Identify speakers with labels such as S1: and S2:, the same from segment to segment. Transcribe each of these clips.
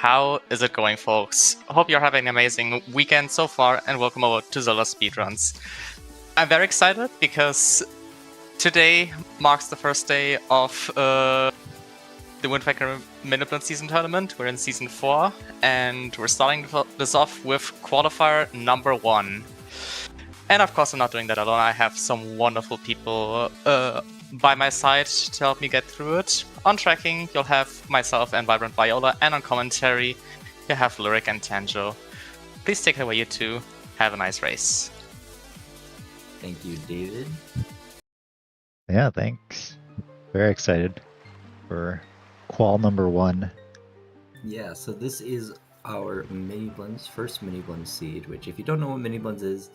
S1: How is it going, folks? Hope you're having an amazing weekend so far, and welcome over to Zelda Speedruns. I'm very excited because today marks the first day of the Wind Waker Miniblins season tournament. We're in season 4, and we're starting this off with Qualifier number 1. And of course, I'm not doing that alone. I have some wonderful people by my side to help me get through it. On tracking, you'll have myself and Vibrant Viola, and on commentary, you have Lyric and Tanjo. Please take it away, you two. Have a nice race.
S2: Thank you, David.
S3: Yeah, thanks. Very excited for qual number 1.
S2: Yeah, so this is our Miniblins, first Miniblins seed, which if you don't know what Miniblins is,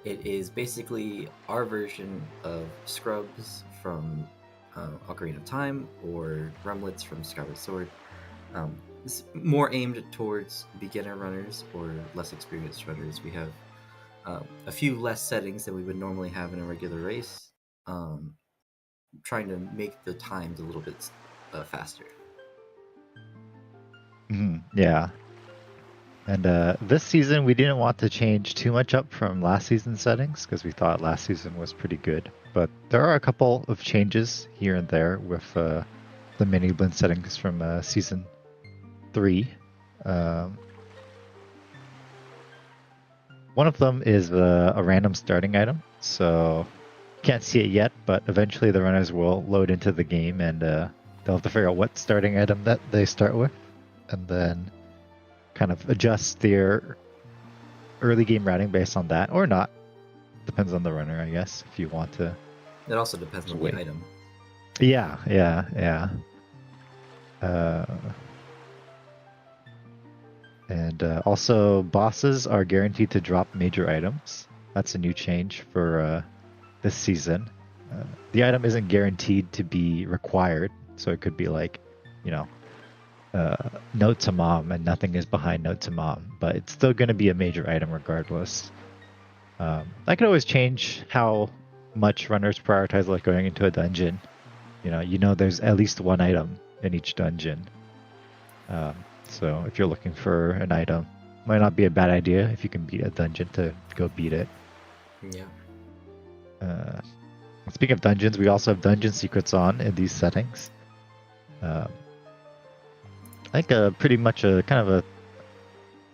S2: it is basically our version of Scrubs from Ocarina of Time or Rumlets from Skyward Sword. It's more aimed towards beginner runners or less experienced runners. We have a few less settings than we would normally have in a regular race, trying to make the times a little bit faster.
S3: Yeah. And this season, we didn't want to change too much up from last season's settings because we thought last season was pretty good. But there are a couple of changes here and there with the Miniblins settings from season 3. One of them is a random starting item, so you can't see it yet, but eventually the runners will load into the game and they'll have to figure out what starting item that they start with, and then kind of adjust their early game routing based on that, or not. Depends on the runner, I guess, if you want to.
S2: It also depends on the item.
S3: Yeah. And also, bosses are guaranteed to drop major items. That's a new change for this season. The item isn't guaranteed to be required, so it could be like, Note to Mom, and nothing is behind Note to Mom, but it's still going to be a major item regardless. I could always change how much runners prioritize like going into a dungeon. There's at least one item in each dungeon. So if you're looking for an item, might not be a bad idea if you can beat a dungeon to go beat it.
S2: Yeah.
S3: Speaking of dungeons, we also have dungeon secrets on in these settings. I think pretty much a kind of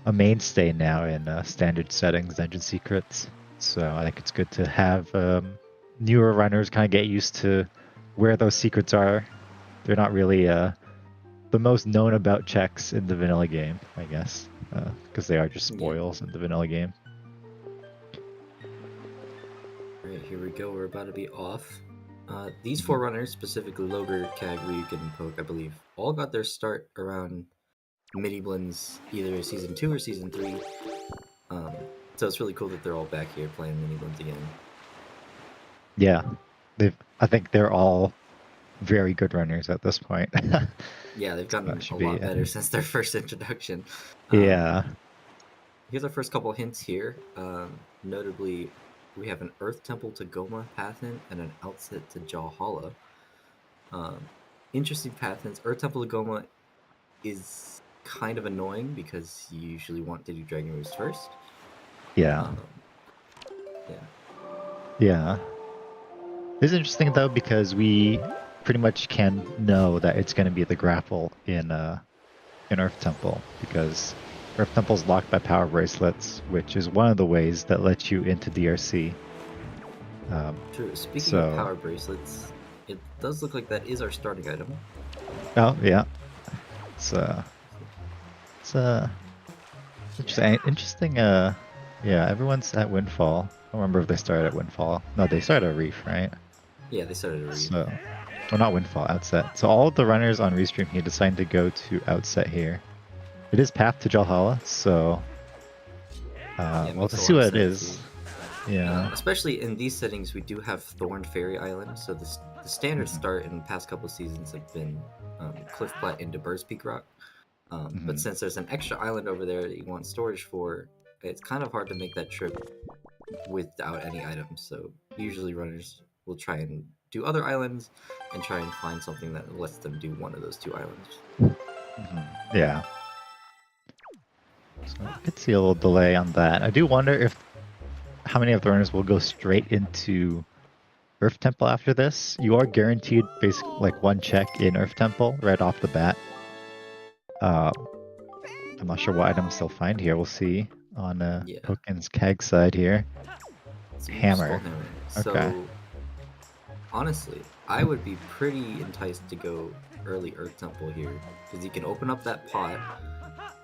S3: a mainstay now in standard settings, dungeon secrets. So I think it's good to have newer runners kind of get used to where those secrets are. They're not really the most known about checks in the vanilla game, I guess, because they are just spoils in the vanilla game.
S2: Alright, here we go. We're about to be off. These 4 runners, specifically Logger, Kag, Ryukin, and Poke, I believe, all got their start around Miniblins, either Season 2 or Season 3. So it's really cool that they're all back here playing Miniblins again.
S3: Yeah, I think they're all very good runners at this point.
S2: Yeah, they've gotten a lot better since their first introduction.
S3: Yeah.
S2: Here's our first couple hints here. Notably, we have an Earth Temple to Goma path hint and an Outset to Jalhalla. Interesting path hints. Earth Temple to Goma is kind of annoying because you usually want to do Dragon Moves first.
S3: Yeah. It's interesting though because we pretty much can know that it's going to be the grapple in Earth Temple, because Earth Temple's locked by power bracelets, which is one of the ways that lets you into DRC.
S2: True. Speaking of power bracelets, it does look like that is our starting item.
S3: Oh yeah, it's interesting. Yeah, everyone's at Windfall. I don't remember if they started at Windfall. No, they started at Reef, right?
S2: Yeah, they started at Reef.
S3: So, well, not Windfall, Outset. So all of the runners on Restream here decided to go to Outset here. It is path to Jalhalla, so well, to see what it is. Yeah.
S2: Especially in these settings, we do have Thorn Fairy Island. So the standard start in the past couple of seasons have been Cliff Plat into Bird's Peak Rock. But since there's an extra island over there that you want storage for, it's kind of hard to make that trip without any items. So usually runners will try and do other islands and try and find something that lets them do one of those 2 islands.
S3: Yeah. So I could see a little delay on that. I do wonder if how many of the runners will go straight into Earth Temple after this. You are guaranteed basically like one check in Earth Temple right off the bat. I'm not sure what items they'll find here. We'll see on Poken's Keg side here. Hammer.
S2: So,
S3: Okay.
S2: honestly, I would be pretty enticed to go early Earth Temple here because you can open up that pot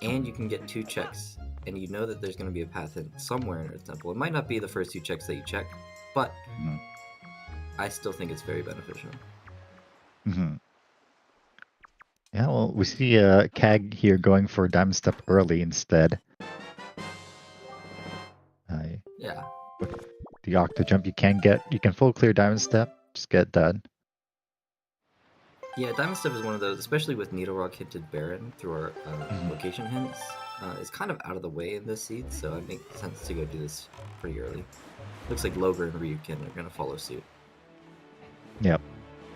S2: and you can get 2 checks, and you know that there's going to be a path in somewhere in Earth Temple. It might not be the first 2 checks that you check, but I still think it's very beneficial.
S3: Mm-hmm. Yeah, well, we see Kag here going for Diamond Step early instead.
S2: Yeah.
S3: With the Octo Jump, you can full clear Diamond Step, just get done.
S2: Yeah, Diamond Step is one of those, especially with Needle Rock hinted Baron through our location hints. It's kind of out of the way in this seed, so it makes sense to go do this pretty early. Looks like Logar and Ryukin are going to follow suit.
S3: Yep.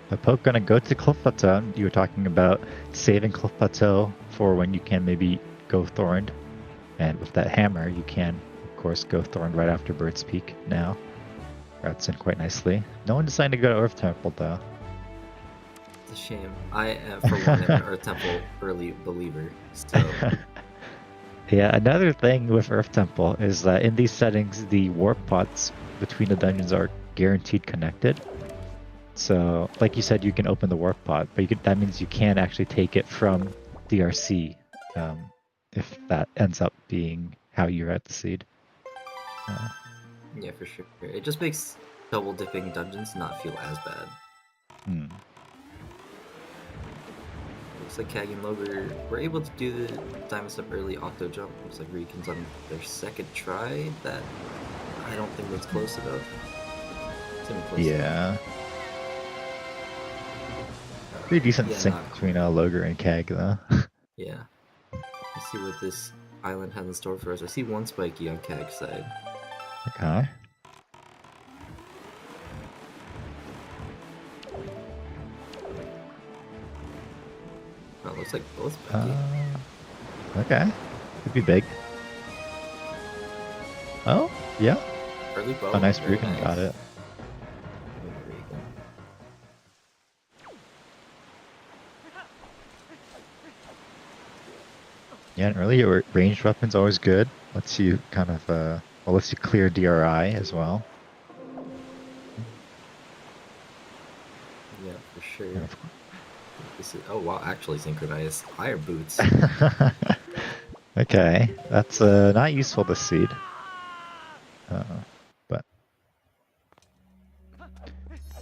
S3: But Poke gonna go to Cliff Plateau. You were talking about saving Cliff Plateau for when you can maybe go Thorned. And with that hammer, you can, of course, go Thorned right after Bird's Peak now. Routes in quite nicely. No one decided to go to Earth Temple, though.
S2: It's a shame. I am, for one, an Earth Temple early believer, so...
S3: Yeah, another thing with Earth Temple is that in these settings, the warp pods between the dungeons are guaranteed connected. So, like you said, you can open the warp pod, but that means you can actually take it from DRC if that ends up being how you're at the seed.
S2: Yeah, for sure. It just makes double dipping dungeons not feel as bad. Looks like Kag and Logar were able to do the Diamond Step early Octo Jump. Looks like Ryukin's on their second try. That I don't think that's close enough.
S3: Yeah. Pretty decent sync between Logar and Kag, though.
S2: Yeah. Let's see what this island has in store for us. I see one Spiky on Kag's side.
S3: Okay.
S2: Oh, looks like both Spiky.
S3: Okay. Could be big. Oh, yeah.
S2: Early bow.
S3: Oh, nice Ryukin got it. Yeah, and early ranged weapons always good. Lets you kind of lets you clear DRI as well.
S2: Yeah, for sure. Yeah. This is, oh wow, actually synchronized higher boots.
S3: Okay, that's not useful this seed. But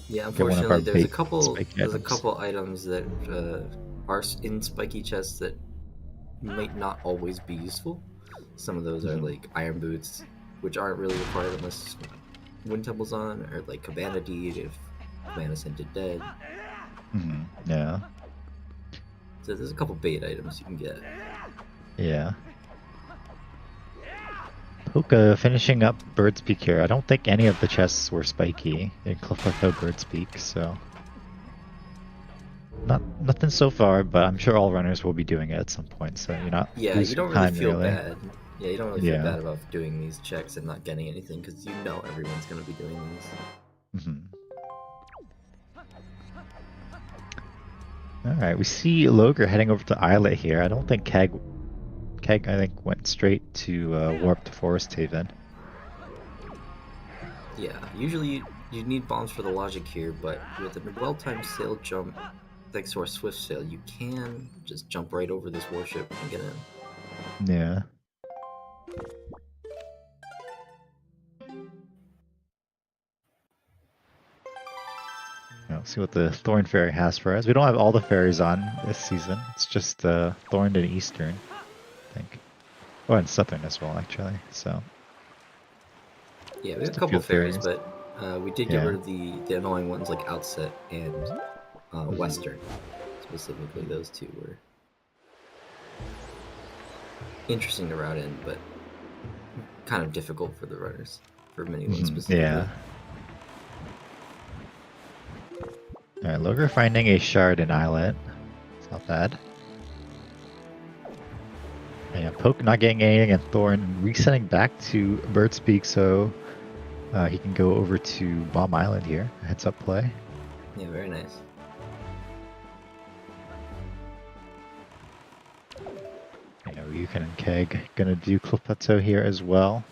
S2: yeah, unfortunately, there's a couple items that are in spiky chests that might not always be useful. Some of those are like iron boots, which aren't really required unless Wind Temple's on, or like Cabana Deed if Cabana's hinted dead.
S3: Yeah.
S2: So there's a couple bait items you can get.
S3: Yeah. Puka finishing up Bird's Peak here. I don't think any of the chests were spiky in Cliff Plateau Bird's Peak, so nothing so far, but I'm sure all runners will be doing it at some point, so you're not
S2: you don't really feel bad. Yeah, you don't really feel bad about doing these checks and not getting anything, because you know everyone's going to be doing these.
S3: Alright, we see Logar heading over to Islet here. I don't think Kag I think went straight to Warp to Forest Haven.
S2: Yeah, usually you need bombs for the logic here, but with a well-timed sail jump, thanks to our swift sail, you can just jump right over this warship and get in.
S3: Yeah. Let's see what the Thorn Fairy has for us. We don't have all the fairies on this season. It's just Thorn and Eastern, I think. Oh, and Southern as well, actually. So.
S2: Yeah, we have a couple fairies, but we did get rid of the annoying ones like Outset and Western. Specifically, those two were interesting to route in, but kind of difficult for the runners, for Miniblins specifically.
S3: Yeah. Alright, Logar finding a shard in Islet. It's not bad. Yeah, Poke not getting anything, and Thorn resetting back to Bird's Peak, so he can go over to Bomb Island here. Heads up play.
S2: Yeah, very nice.
S3: Yeah, Ryukin and Keg gonna do Cliff Plateau here as well.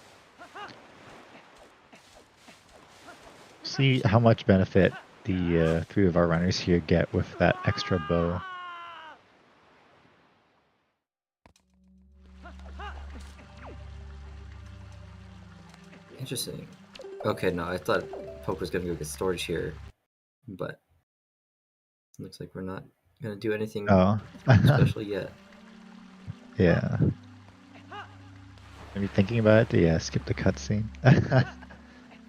S3: See how much benefit the three of our runners here get with that extra bow.
S2: Interesting. Okay, no, I thought Poke was gonna go get storage here, but looks like we're not gonna do anything
S3: Oh,
S2: special yet.
S3: yeah. Maybe thinking about it, yeah, skip the cutscene.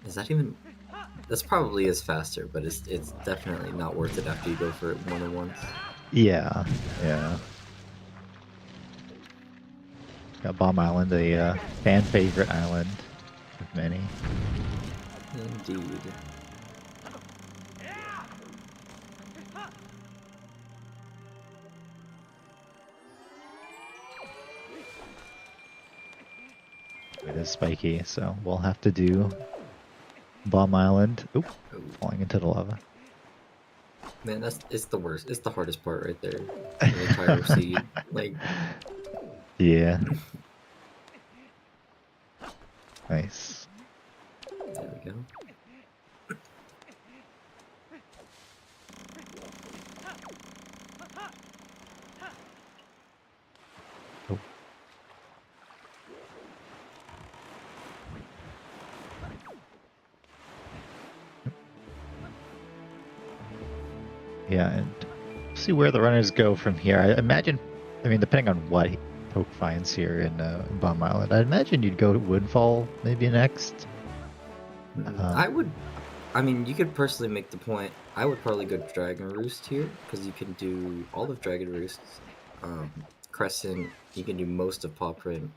S2: Is that even? This probably is faster, but it's definitely not worth it after you go for it more than once.
S3: Yeah, yeah. Got Bomb Island, a fan favorite island of many.
S2: Indeed.
S3: It is spiky, so we'll have to do Bomb Island. Oop,
S2: Oh,
S3: falling into the lava.
S2: man, it's the worst. It's the hardest part right there. The entire seed. Like,
S3: Yeah. Nice.
S2: there we go.
S3: Oh. Yeah, and see where the runners go from here. I imagine, I mean, depending on what Poke finds here in Bomb Island, I imagine you'd go to Woodfall maybe next.
S2: I would. I mean, you could personally make the point. I would probably go Dragon Roost here because you can do all of Dragon Roost, Crescent. You can do most of Paw Print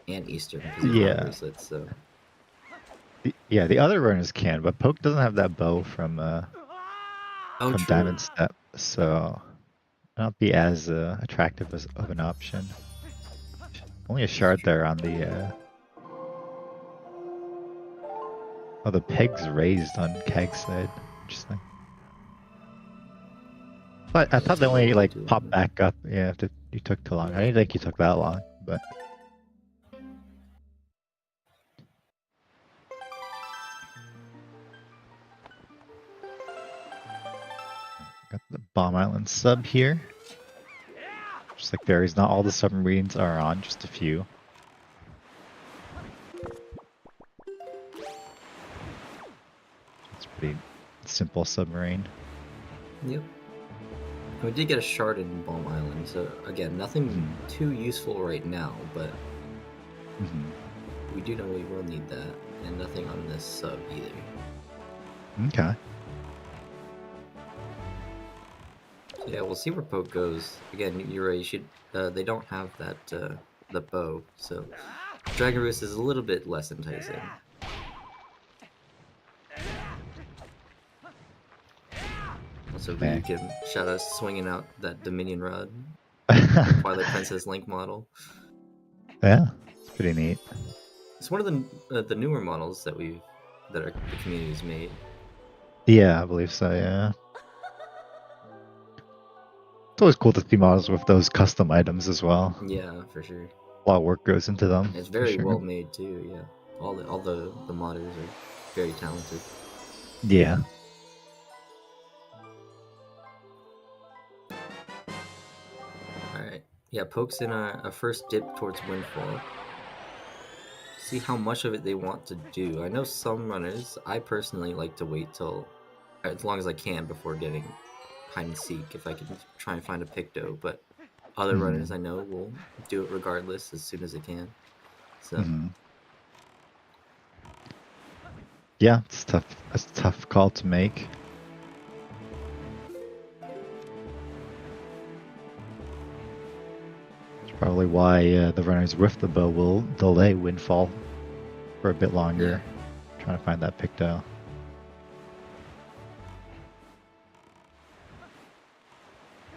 S2: and Eastern because you have bracelets. So
S3: Yeah, the other runners can, but Poke doesn't have that bow from
S2: true.
S3: Diamond Step, so not be as attractive as of an option. Only a shard there on the. Oh, the peg's raised on Keg's side. Interesting. But I thought they only like popped back up. Yeah, if you took too long. I didn't think you took that long, but. Got the Bomb Island sub here. Just like varies, not all the submarines are on, just a few. It's pretty simple submarine.
S2: Yep. We did get a shard in Bomb Island, so again, nothing too useful right now, but we do know we will need that, and nothing on this sub either.
S3: Okay.
S2: So yeah, we'll see where Poke goes. Again, you're right. You should. They don't have that the bow, so Dragon Roost is a little bit less enticing. Also, you can shout out swinging out that Dominion Rod, Twilight Princess Link model.
S3: Yeah, it's pretty neat.
S2: It's one of the newer models that the community's made.
S3: Yeah, I believe so. Yeah. It's always cool to see models with those custom items as well.
S2: Yeah, for sure.
S3: A lot of work goes into them.
S2: It's very well made too. Yeah, all the modders are very talented.
S3: Yeah.
S2: All right. Yeah, Poke's in a first dip towards Windfall. See how much of it they want to do. I know some runners. I personally like to wait till as long as I can before getting hide and seek if I can try and find a Picto, but other runners I know will do it regardless as soon as they can. So
S3: yeah, it's tough. It's a tough call to make. It's probably why the runners with the bow will delay Windfall for a bit longer, trying to find that Picto.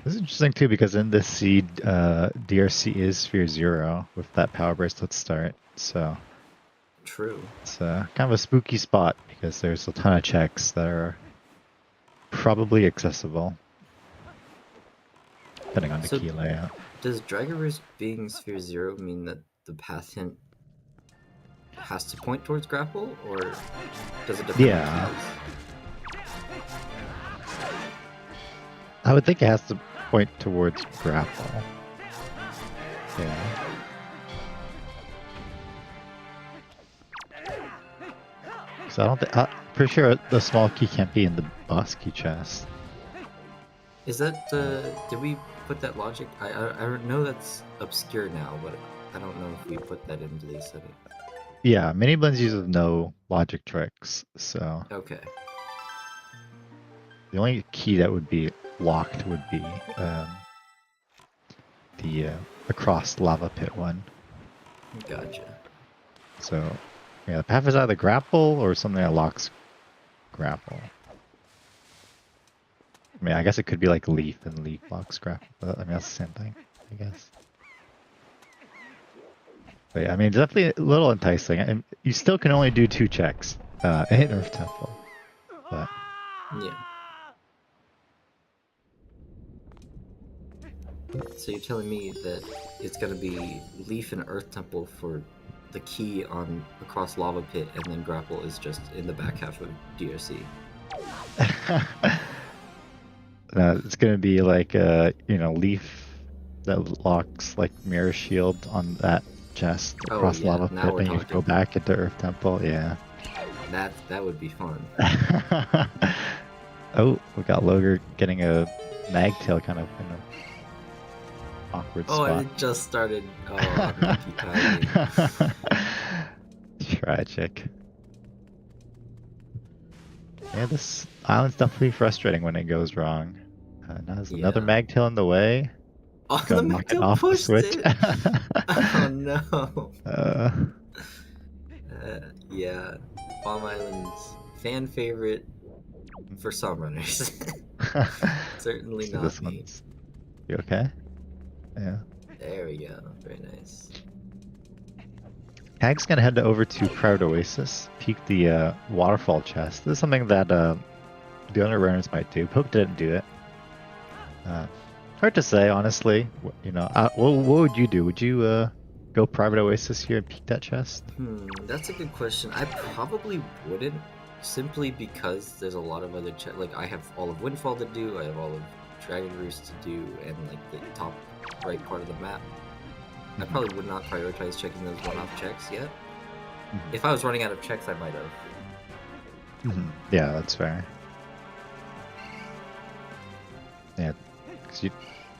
S3: This is interesting too because in this seed, DRC is Sphere 0 with that power bracelet start. So
S2: True.
S3: it's kind of a spooky spot because there's a ton of checks that are probably accessible, depending on the
S2: So-
S3: key layout.
S2: Does Dragonverse being Sphere 0 mean that the path hint has to point towards grapple, or does it depend
S3: Yeah.
S2: on keys?
S3: I would think it has to point towards grapple. Yeah. So I don't think. I'm pretty sure the small key can't be in the boss key chest.
S2: Is that did we put that logic? I know that's obscure now, but I don't know if we put that into the setting.
S3: Yeah, Miniblins uses no logic tricks, so
S2: Okay.
S3: the only key that would be locked would be the across lava pit one.
S2: Gotcha.
S3: So yeah, the path is either grapple or something that locks grapple. I mean, I guess it could be like leaf and leaf locks grapple, but I mean that's the same thing, I guess. But yeah, I mean, definitely a little enticing, and you still can only do 2 checks in Earth Temple. But
S2: Yeah. So you're telling me that it's gonna be Leaf and Earth Temple for the key on across Lava Pit, and then grapple is just in the back half of DRC.
S3: it's gonna be like leaf that locks like mirror shield on that chest
S2: Oh,
S3: across
S2: yeah,
S3: lava
S2: now
S3: pit,
S2: we're
S3: and you just go
S2: talking.
S3: back into Earth Temple. Yeah.
S2: That would be fun.
S3: Oh, we got Loger getting a magtail kind of in a awkward
S2: Oh,
S3: spot.
S2: and it just started. Oh, unlucky timing.
S3: Tragic. Yeah, this island's definitely frustrating when it goes wrong. Now there's another
S2: Yeah.
S3: magtail in the way.
S2: Oh,
S3: Gonna
S2: the
S3: knock it
S2: Magtail
S3: off the
S2: pushed
S3: switch.
S2: it. Oh no. Yeah, Palm Island's fan favorite for some runners. Certainly
S3: See,
S2: not
S3: this
S2: me.
S3: one's... You okay? Yeah.
S2: There we go. Very nice.
S3: Hag's gonna head over to Proud Oasis, peek the waterfall chest. This is something that the other runners might do. Poke didn't do it. Hard to say, honestly. What would you do? Would you go Private Oasis here and peek that chest?
S2: That's a good question. I probably wouldn't, simply because there's a lot of other like I have all of Windfall to do, I have all of Dragon Roost to do, and like the top right part of the map. I probably would not prioritize checking those one-off checks yet. If I was running out of checks, I might have.
S3: Yeah, that's fair. Yeah, because you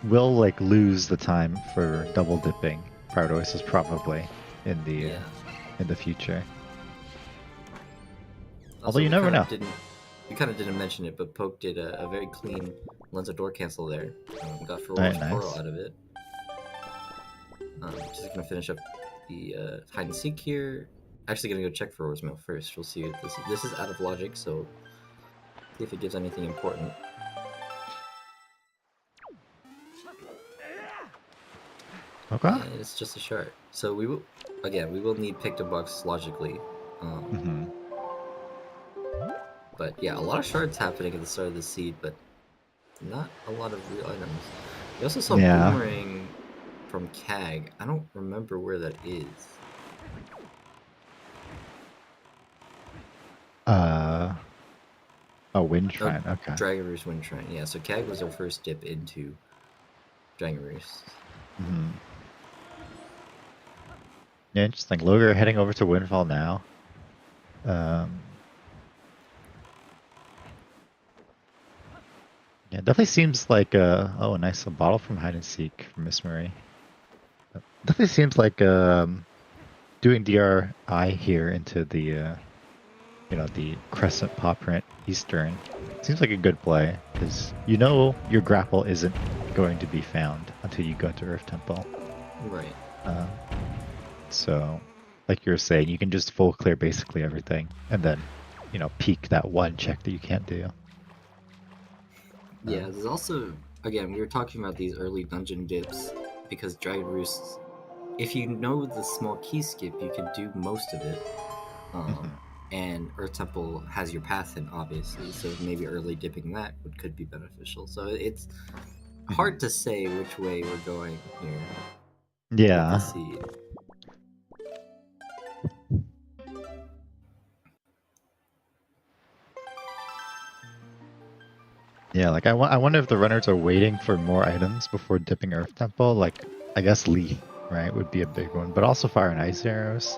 S3: will like lose the time for double dipping Proud Oasis probably in the future. Although you never know.
S2: We kind of didn't mention it, but Poke did a very clean Lens of Door cancel there. Got for
S3: Very
S2: Coral
S3: nice.
S2: out of it. Just gonna finish up the hide and seek here. Actually, gonna go check for Orsmail first. We'll see if this is out of logic, so see if it gives anything important.
S3: Okay.
S2: And it's just a shard. So we will need pick to bucks logically. But yeah, a lot of shards happening at the start of the seed, but not a lot of real items. We also saw Boomerang from Kag. I don't remember where that is.
S3: Wind Shrine, okay.
S2: Dragon Roost Wind Shrine, yeah. So Kag was our first dip into Dragon Roost.
S3: Yeah, interesting. Loger heading over to Windfall now. Yeah, definitely seems like a nice bottle from Hide and Seek from Miss Marie. Definitely seems like doing DRI here into the the Crescent Paw Print Eastern seems like a good play because your grapple isn't going to be found until you go to Earth Temple.
S2: Right.
S3: So, like you were saying, you can just full clear basically everything, and then peek that one check that you can't do.
S2: Yeah, there's also again, we were talking about these early dungeon dips because Dragon Roosts, if you know the small key skip, you can do most of it. And Earth Temple has your path in, obviously, so maybe early dipping that could be beneficial. So it's hard to say which way we're going here.
S3: Yeah.
S2: With the seed.
S3: Yeah, like I wonder if the runners are waiting for more items before dipping Earth Temple. Like, I guess Leaf, right, would be a big one, but also Fire and Ice Arrows.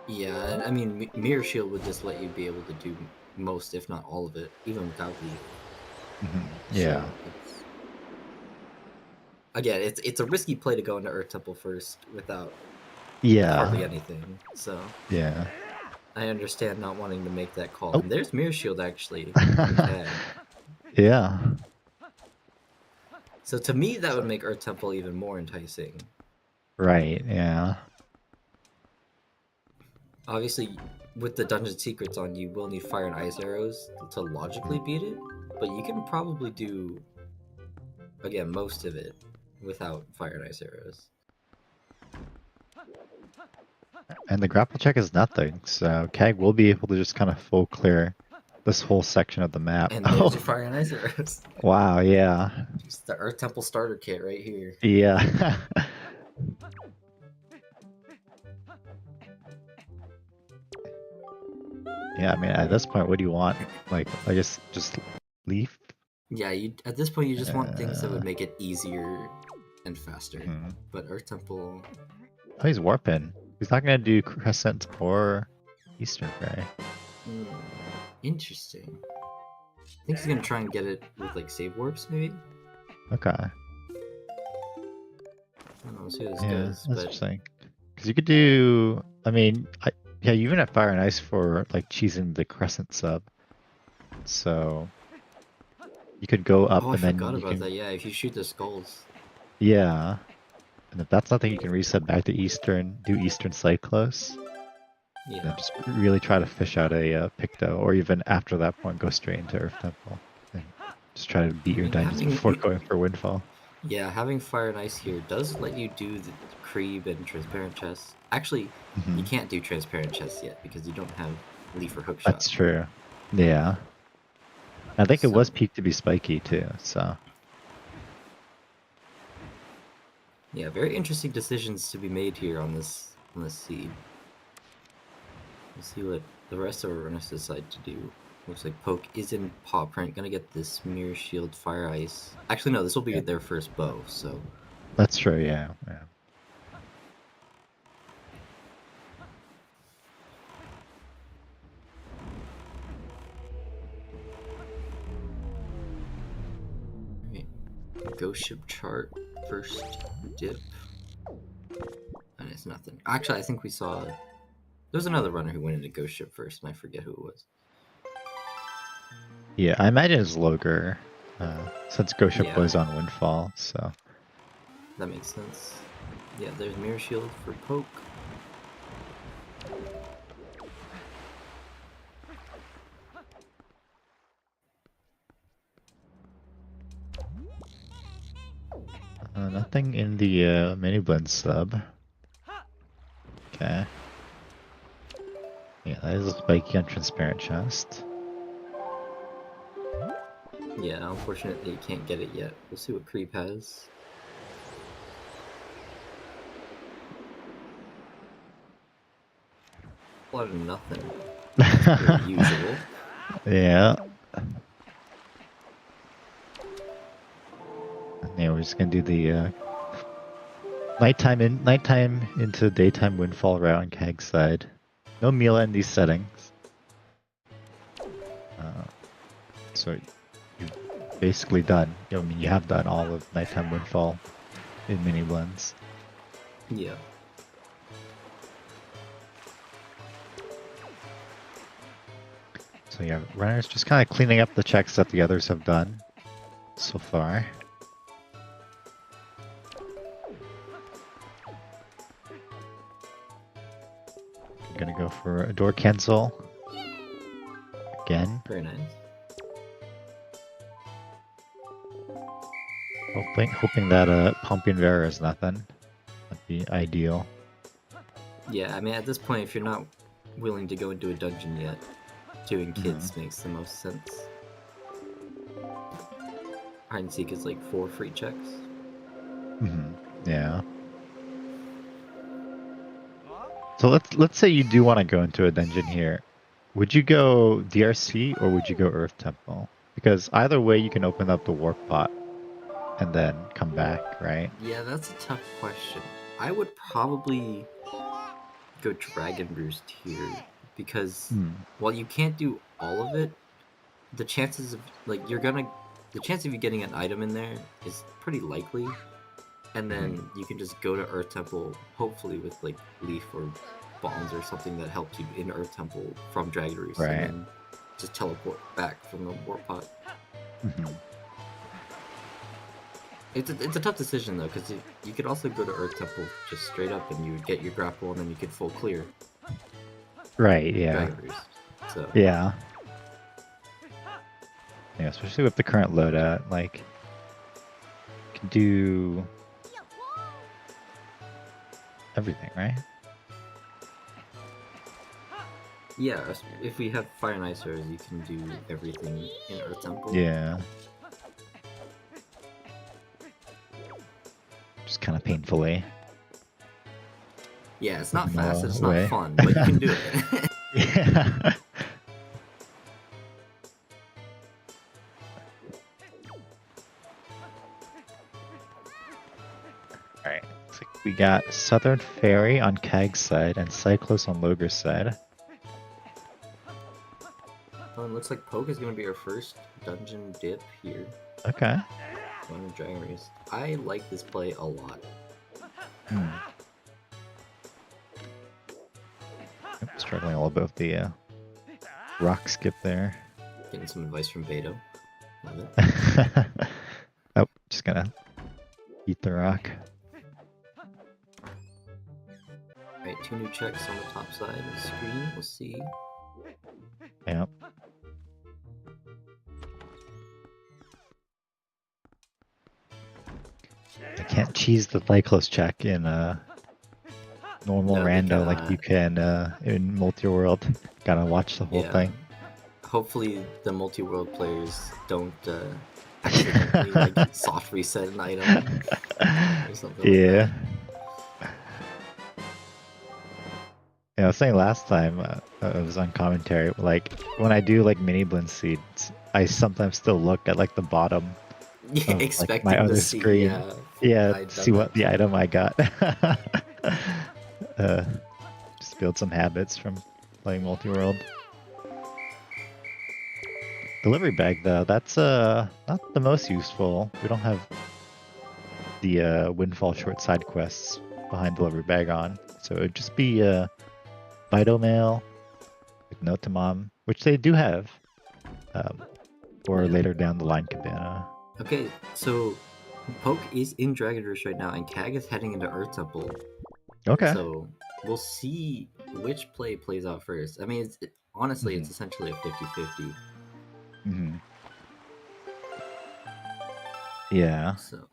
S2: Yeah, I mean, Mirror Shield would just let you be able to do most, if not all of it, even without Leaf.
S3: Yeah.
S2: So again, it's a risky play to go into Earth Temple first without hardly anything. So
S3: yeah.
S2: I understand not wanting to make that call.
S3: Oh.
S2: And there's Mirror Shield actually.
S3: Yeah.
S2: So to me, that would make Earth Temple even more enticing.
S3: Right. Yeah.
S2: Obviously, with the dungeon secrets on, you will need Fire and Ice Arrows to logically beat it, but you can probably do, again, most of it without Fire and Ice Arrows.
S3: And the grapple check is nothing, so Keg will be able to just kind of full clear this whole section of the map.
S2: And there's your Fire and Ice Arrows.
S3: Wow, yeah.
S2: Just the Earth Temple starter kit right here.
S3: Yeah. Yeah, I mean, at this point, what do you want? Like, I guess just Leaf?
S2: Yeah, at this point, you just want things that would make it easier and faster. But Earth Temple...
S3: Oh, he's warping. He's not going to do Crescent or Eastern Gray.
S2: Interesting. I think he's going to try and get it with, like, save warps, maybe?
S3: Okay.
S2: I don't know, we'll see how this goes.
S3: That's interesting. Because you could do... I mean, yeah, you even have Fire and Ice for, like, cheesing the Crescent sub. So... You could go up and then...
S2: I forgot about that, yeah, if you shoot the skulls.
S3: Yeah. And if that's nothing, you can reset back to Eastern, do Eastern Cyclos.
S2: Yeah.
S3: And just really try to fish out a Picto, or even after that point, go straight into Earth Temple. And just try to beat your dungeons before going for Windfall.
S2: Yeah, having Fire and Ice here does let you do the Creep and Transparent Chest. Actually, you can't do Transparent Chest yet because you don't have Leaf or Hookshot.
S3: That's true. Yeah. I think it was peaked to be spiky too, so...
S2: Yeah, very interesting decisions to be made here on this seed. We'll see what the rest of our runners decide to do. Looks like Poke is in Paw Print, gonna get this Mirror Shield, Fire Ice. Actually, no, this will be their first bow, so...
S3: That's true, yeah.
S2: Alright, Ghost Ship chart, first dip. And it's nothing. Actually, I think we saw... There's another runner who went into Ghost Ship first, and I forget who it was.
S3: Yeah, I imagine it's Loger, since Ghost Ship was on Windfall, so...
S2: That makes sense. Yeah, there's Mirror Shield for Poke.
S3: Nothing in the Miniblins sub. Okay. Yeah, that is a spiky on Transparent Chest.
S2: Yeah, unfortunately you can't get it yet. We'll see what Creep has. A lot of nothing. As usual.
S3: Yeah. Yeah, we're just gonna do the nighttime into daytime Windfall route on Keg's side. No Mila in these settings. So you're basically done. I mean, you have done all of nighttime Windfall in Miniblins.
S2: Yeah.
S3: So yeah, runners just kind of cleaning up the checks that the others have done so far. I'm gonna go for a door cancel again.
S2: Very nice.
S3: Hoping that pumping bear is nothing. That'd be ideal.
S2: Yeah, I mean, at this point, if you're not willing to go into a dungeon yet, doing kids
S3: Mm-hmm.
S2: makes the most sense. Hide and seek is like 4 free checks.
S3: Mm-hmm. Yeah. So let's say you do want to go into a dungeon here. Would you go DRC or would you go Earth Temple? Because either way, you can open up the warp pot and then come back, right?
S2: Yeah, that's a tough question. I would probably go Dragon Roost here because while you can't do all of it, the chances of like the chance of you getting an item in there is pretty likely. And then you can just go to Earth Temple, hopefully with like Leaf or bombs or something that helps you in Earth Temple from Dragon Roost,
S3: Right.
S2: and then just teleport back from the warp pot.
S3: Mm-hmm.
S2: It's a tough decision though, because you could also go to Earth Temple just straight up, and you would get your grapple, and then you could full clear
S3: Right. Yeah.
S2: Dragon Roost. So
S3: Yeah. Yeah, especially with the current loadout, like you can do everything, right?
S2: yeah, if we have Fire and Ice Arrows, you can do everything in Earth Temple.
S3: Yeah. Just kind of painfully.
S2: Yeah, it's not
S3: No
S2: fast, it's
S3: way.
S2: not fun, but you can do it.
S3: Yeah. Alright, looks like we got Southern Ferry on Kag's side and Cyclos on Loger's side.
S2: Oh, it looks like Poke is going to be our first dungeon dip here.
S3: Okay.
S2: Going to Dragon Race. I like this play a lot.
S3: Struggling a little bit with the rock skip there.
S2: Getting some advice from Beto. Love it.
S3: Oh, just gonna eat the rock.
S2: Alright, 2 new checks on the top side of the screen. We'll see.
S3: Yep. I can't cheese the Cyclos check in normal
S2: No, they
S3: rando
S2: gotta-
S3: like you can in multi-world. Gotta watch the whole thing.
S2: Hopefully the multi-world players don't accidentally like soft reset an item or something
S3: Yeah.
S2: like that.
S3: Yeah, I was saying last time I was on commentary, like when I do like Miniblins seeds, I sometimes still look at like the bottom
S2: Yeah,
S3: of,
S2: expecting
S3: like, my
S2: to
S3: other
S2: see,
S3: screen. Yeah,
S2: I'd
S3: see
S2: done
S3: what
S2: that
S3: the
S2: too.
S3: item I got. Just build some habits from playing multi-world. Delivery bag though, that's not the most useful. We don't have the windfall short side quests behind delivery bag on, so it'd just be Vital Mail with Note to Mom, which they do have, or
S2: Yeah.
S3: later down the line Cabana.
S2: Okay, so Poke is in Dragon Roost right now, and Kag is heading into Earth Temple.
S3: Okay.
S2: So we'll see which play plays out first. I mean, honestly, it's essentially a 50-50.
S3: Mm-hmm. Yeah.
S2: So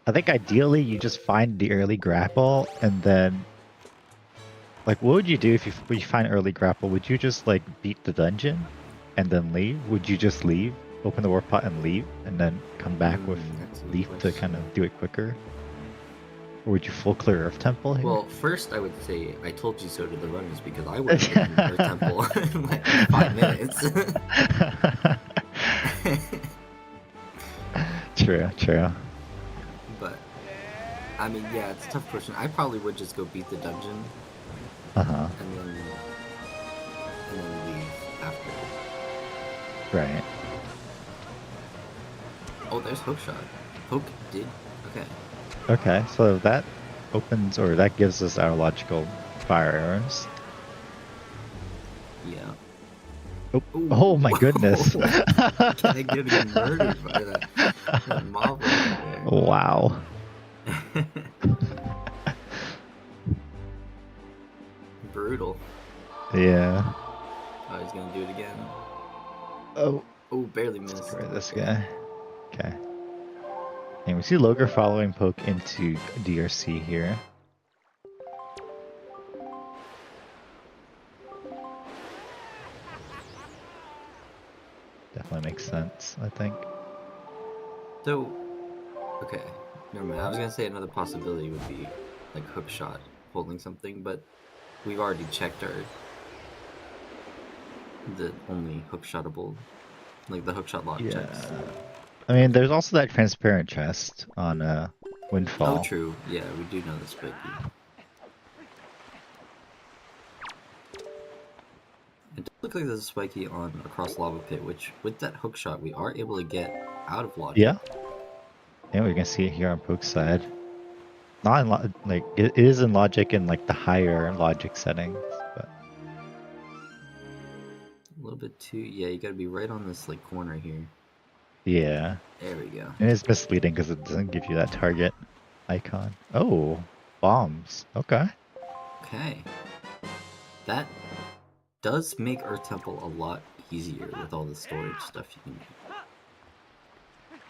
S3: I think ideally you just find the early grapple and then, like, what would you do if you find early grapple? Would you just like beat the dungeon and then leave? Would you just leave, open the warp pot and leave, and then come back with
S2: that's a good
S3: Leaf to
S2: question.
S3: kind of do it quicker? Or would you full clear Earth Temple here?
S2: Well, first I would say I told you so to the runners because I would have been in Earth Temple in like 5 minutes.
S3: True.
S2: But I mean, yeah, it's a tough question. I probably would just go beat the dungeon
S3: Uh-huh.
S2: and then leave after.
S3: Right.
S2: Oh, there's Hookshot. Poke did. Okay.
S3: Okay, so that opens, or that gives us our logical fire arrows.
S2: Yeah.
S3: Oh,
S2: Ooh.
S3: oh my goodness.
S2: Kag getting murdered by that mob right there.
S3: Wow.
S2: Brutal.
S3: Yeah.
S2: Oh, he's gonna do it again.
S3: Oh,
S2: Oh, barely missed.
S3: destroy this guy. Okay. And we see Logar following Poke into DRC here. Definitely makes sense, I think.
S2: So, okay, never mind. I was gonna say another possibility would be like hook shot holding something, but we've already checked the only hook shotable, like the hook shot lock checks.
S3: I mean, there's also that transparent chest on Windfall.
S2: Oh, true. Yeah, we do know the spiky. It does look like there's a spiky on across Lava Pit, which with that hook shot we are able to get out of logic.
S3: Yeah. And we can see it here on Poke's side. Not in like it is in logic in like the higher logic settings, but
S2: a little bit too. Yeah, you gotta be right on this like corner here.
S3: yeah.
S2: There we go.
S3: And it's misleading because it doesn't give you that target icon. Oh, bombs. Okay.
S2: Okay. That does make Earth Temple a lot easier with all the storage stuff you can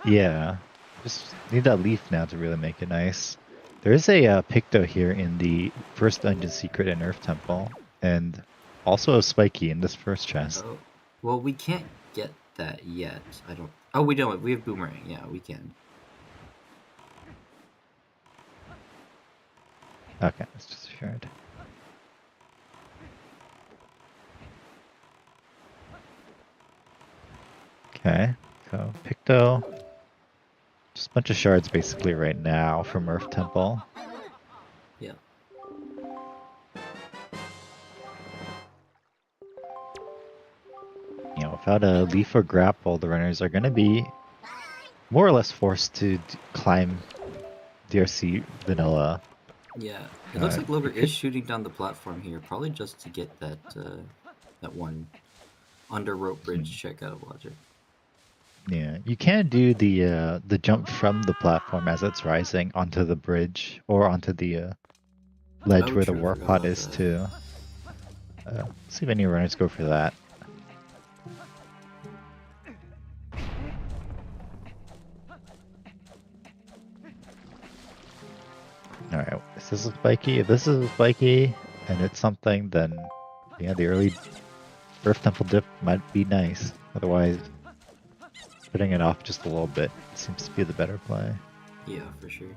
S2: do.
S3: Yeah. Just need that leaf now to really make it nice. There is a Picto here in the first dungeon secret in Earth Temple, and also a Spiky in this first chest.
S2: Oh, well, we can't get that yet. I don't. Oh, we don't. We have Boomerang. Yeah, we can.
S3: Okay, it's just a shard. Okay, so Picto. Just a bunch of shards basically right now from Earth Temple.
S2: Yeah.
S3: You know, without a leaf or grapple, the runners are going to be more or less forced to climb DRC vanilla.
S2: Yeah, it looks like Logar is shooting down the platform here, probably just to get that that one under rope bridge check out of logic.
S3: Yeah, you can do the jump from the platform as it's rising onto the bridge or onto the ledge where the warp pod is too. See if any runners go for that. Alright, is this a spiky? If this is a spiky and it's something, then yeah, the early Earth Temple dip might be nice. Otherwise, putting it off just a little bit seems to be the better play.
S2: Yeah, for sure.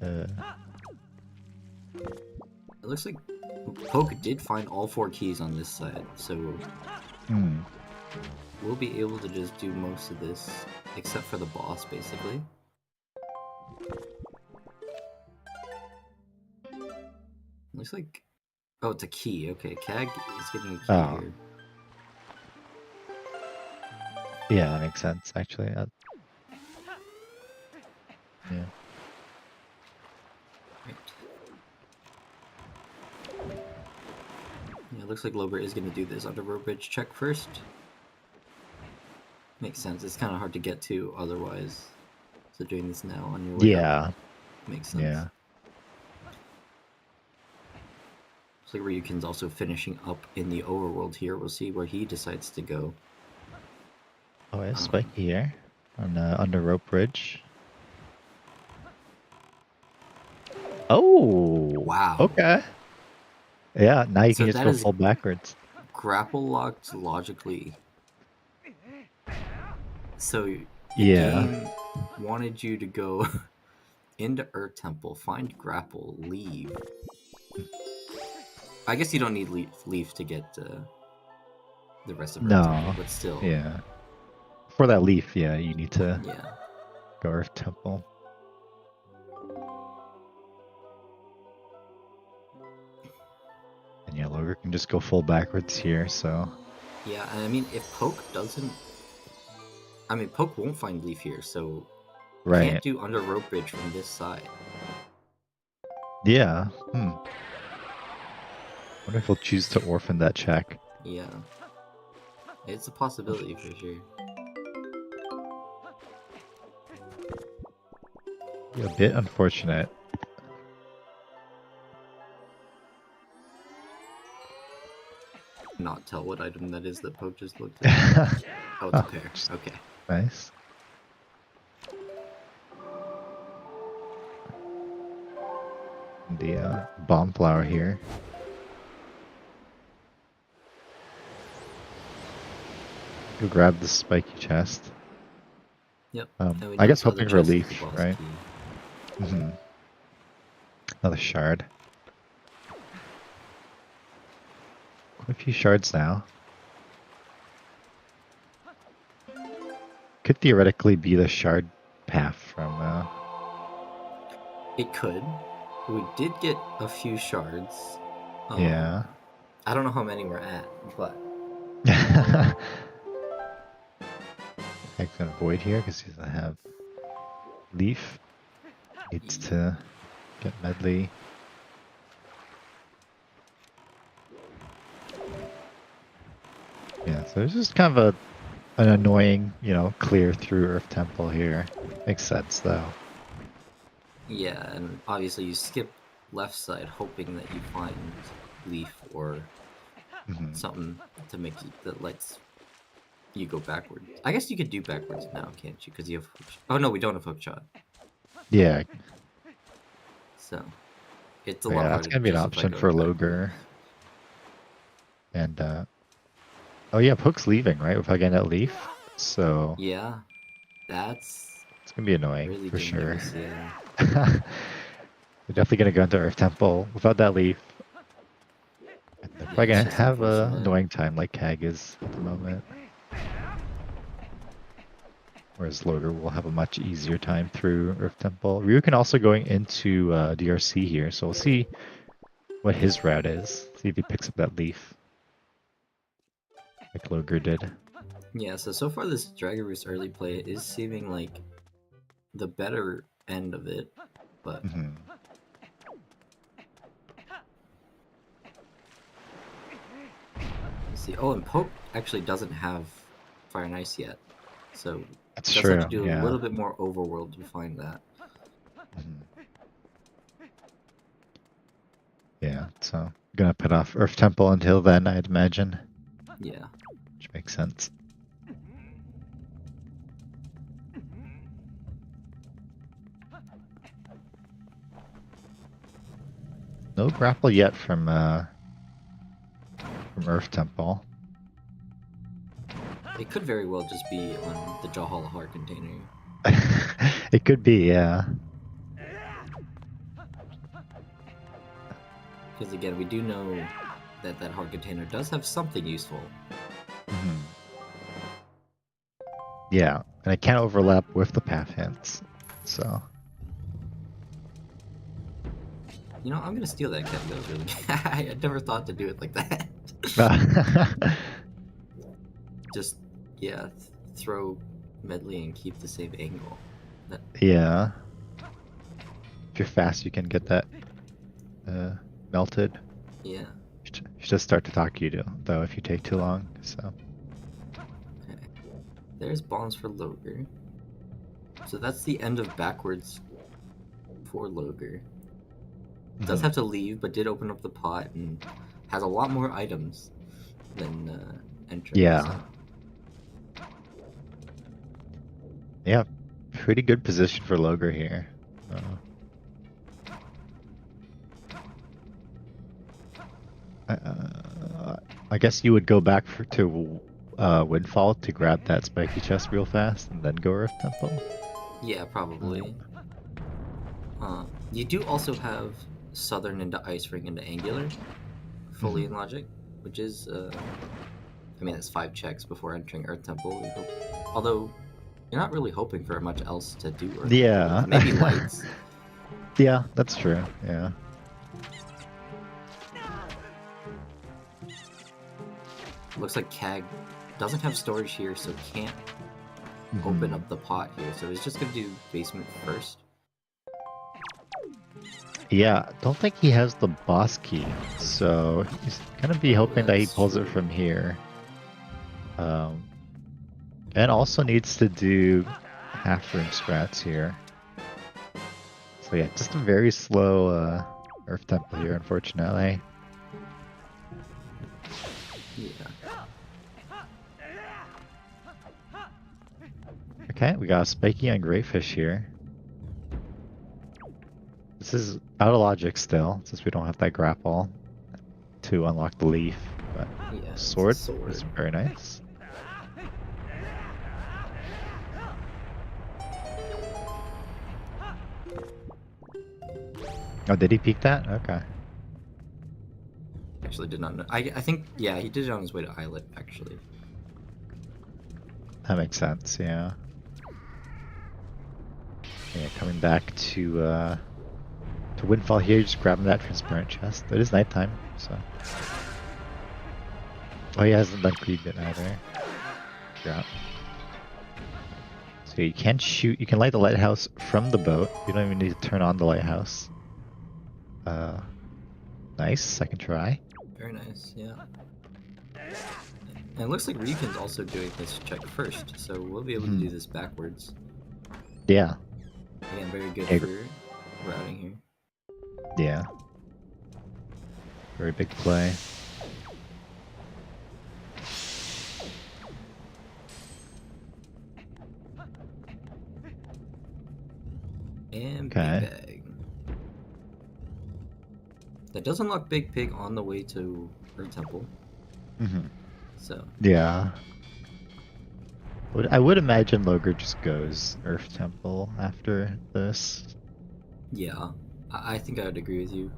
S2: It looks like Poke did find all 4 keys on this side, so we'll be able to just do most of this, except for the boss, basically. Looks like... Oh, it's a key. Okay, Kag is getting a key here.
S3: Yeah, that makes sense, actually. Yeah.
S2: Right. Yeah, it looks like Logar is going to do this under rope bridge check first. Makes sense. It's kind of hard to get to otherwise. So doing this now on your way up makes sense.
S3: Yeah.
S2: Looks like Ryukin's also finishing up in the overworld here. We'll see where he decides to go.
S3: Oh, yeah, Spike here on under rope bridge. Oh!
S2: Wow.
S3: Okay. Yeah, now you can just go full backwards.
S2: Grapple locked logically. So the game wanted you to go into Earth Temple, find grapple, leave. I guess you don't need leaf to get the rest of Earth Temple, but still.
S3: Yeah. For that leaf, yeah, you need to go Earth Temple. And yeah, Logar can just go full backwards here, so...
S2: Yeah, and I mean, if Poke doesn't... I mean, Poke won't find leaf here, so...
S3: Right.
S2: Can't do under rope bridge from this side.
S3: Yeah, wonder if he'll choose to orphan that check.
S2: Yeah. It's a possibility for sure.
S3: Yeah, a bit unfortunate.
S2: not tell what item that is that Poke just looked at. Oh, it's a pear. Okay.
S3: Nice. The bomb flower here. Go grab the spiky chest.
S2: Yep.
S3: I guess
S2: saw the
S3: hoping for
S2: chest is the
S3: leaf,
S2: boss
S3: right?
S2: key.
S3: Another shard. Quite a few shards now. Could theoretically be the shard path from.
S2: It could. We did get a few shards.
S3: Yeah.
S2: I don't know how many we're at, but
S3: He's gonna void here because he doesn't have leaf. Needs to get medley. Yeah, so there's just kind of an annoying, clear through Earth Temple here. Makes sense though.
S2: yeah, and obviously you skip left side hoping that you find leaf or something to make that lets you go backwards. I guess you could do backwards now, can't you? Because you have. Oh no, we don't have hook shot.
S3: Yeah.
S2: So it's a lot
S3: Yeah,
S2: harder.
S3: that's gonna be an
S2: just if I
S3: option
S2: go
S3: for
S2: backwards.
S3: Loger. And oh yeah, Poke's leaving, right? If I get that leaf. So
S2: Yeah, that's
S3: it's gonna be annoying
S2: really
S3: for sure.
S2: dangerous. Yeah.
S3: They're definitely gonna go into Earth Temple without that leaf. And they're probably
S2: it's
S3: gonna
S2: just
S3: have a
S2: unfortunate.
S3: annoying time like Kag is at the moment. Whereas Loger will have a much easier time through Earth Temple. Ryu can also going into DRC here, so we'll see what his route is. See if he picks up that leaf. Like Loger did.
S2: Yeah, so far this Dragon Roost early play is seeming like the better end of it, but let's see. Oh, and Poke actually doesn't have Fire and Ice yet, so
S3: That's
S2: does
S3: true.
S2: have to do
S3: Yeah.
S2: a little bit more overworld to find that.
S3: Yeah, so gonna put off Earth Temple until then, I'd imagine.
S2: Yeah.
S3: Which makes sense. No grapple yet from Earth Temple.
S2: It could very well just be on the Jahalahar container.
S3: It could be, yeah.
S2: Because again, we do know that that heart container does have something useful.
S3: Yeah, and it can't overlap with the path hints, so.
S2: You know, I'm gonna steal that cat. That was really. I never thought to do it like that. Just throw medley and keep the same angle.
S3: Yeah. If you're fast, you can get that melted.
S2: Yeah.
S3: You should just start to talk you to, though, if you take too long. So.
S2: Okay. There's bombs for Loger. So that's the end of backwards for Loger. Does have to leave, but did open up the pot and has a lot more items than entrance.
S3: Yeah. Yeah, pretty good position for Loger here. I guess you would go back to Windfall to grab that spiky chest real fast and then go Earth Temple.
S2: Yeah, probably. You do also have Southern into Ice Ring into Angular, fully in logic, which is, I mean, it's 5 checks before entering Earth Temple. Although, you're not really hoping for much else to do Earth Temple. Maybe lights.
S3: Yeah, that's true, yeah.
S2: Looks like Kag doesn't have storage here, so can't open up the pot here. So he's just gonna do basement first.
S3: Yeah, don't think he has the boss key, so he's gonna be hoping that he pulls it from here. And also needs to do half room strats here. So yeah, just a very slow Earth Temple here, unfortunately.
S2: Yeah.
S3: Okay, we got a spiky and grayfish here. This is out of logic still, since we don't have that grapple to unlock the leaf. But
S2: Yeah, it's a
S3: sword
S2: sword.
S3: is very nice. Oh, did he peek that? Okay.
S2: Actually, did not know. I think, yeah, he did it on his way to Islet, actually.
S3: That makes sense, yeah. Yeah, coming back to Windfall here, just grabbing that transparent chest. It is nighttime, so. Oh, he hasn't done Creed yet either. Yeah. So you can shoot, you can light the lighthouse from the boat. You don't even need to turn on the lighthouse. Nice, second try.
S2: Very nice, yeah. And it looks like Ryuken's also doing this check first, so we'll be able to do this backwards.
S3: Yeah.
S2: Again, very good
S3: Hey.
S2: for routing here.
S3: Yeah. Very big play.
S2: And
S3: Okay.
S2: Big Bag. That does unlock Big Pig on the way to her temple, so
S3: Yeah. I would imagine Logar just goes Earth Temple after this.
S2: yeah, I think I would agree with you.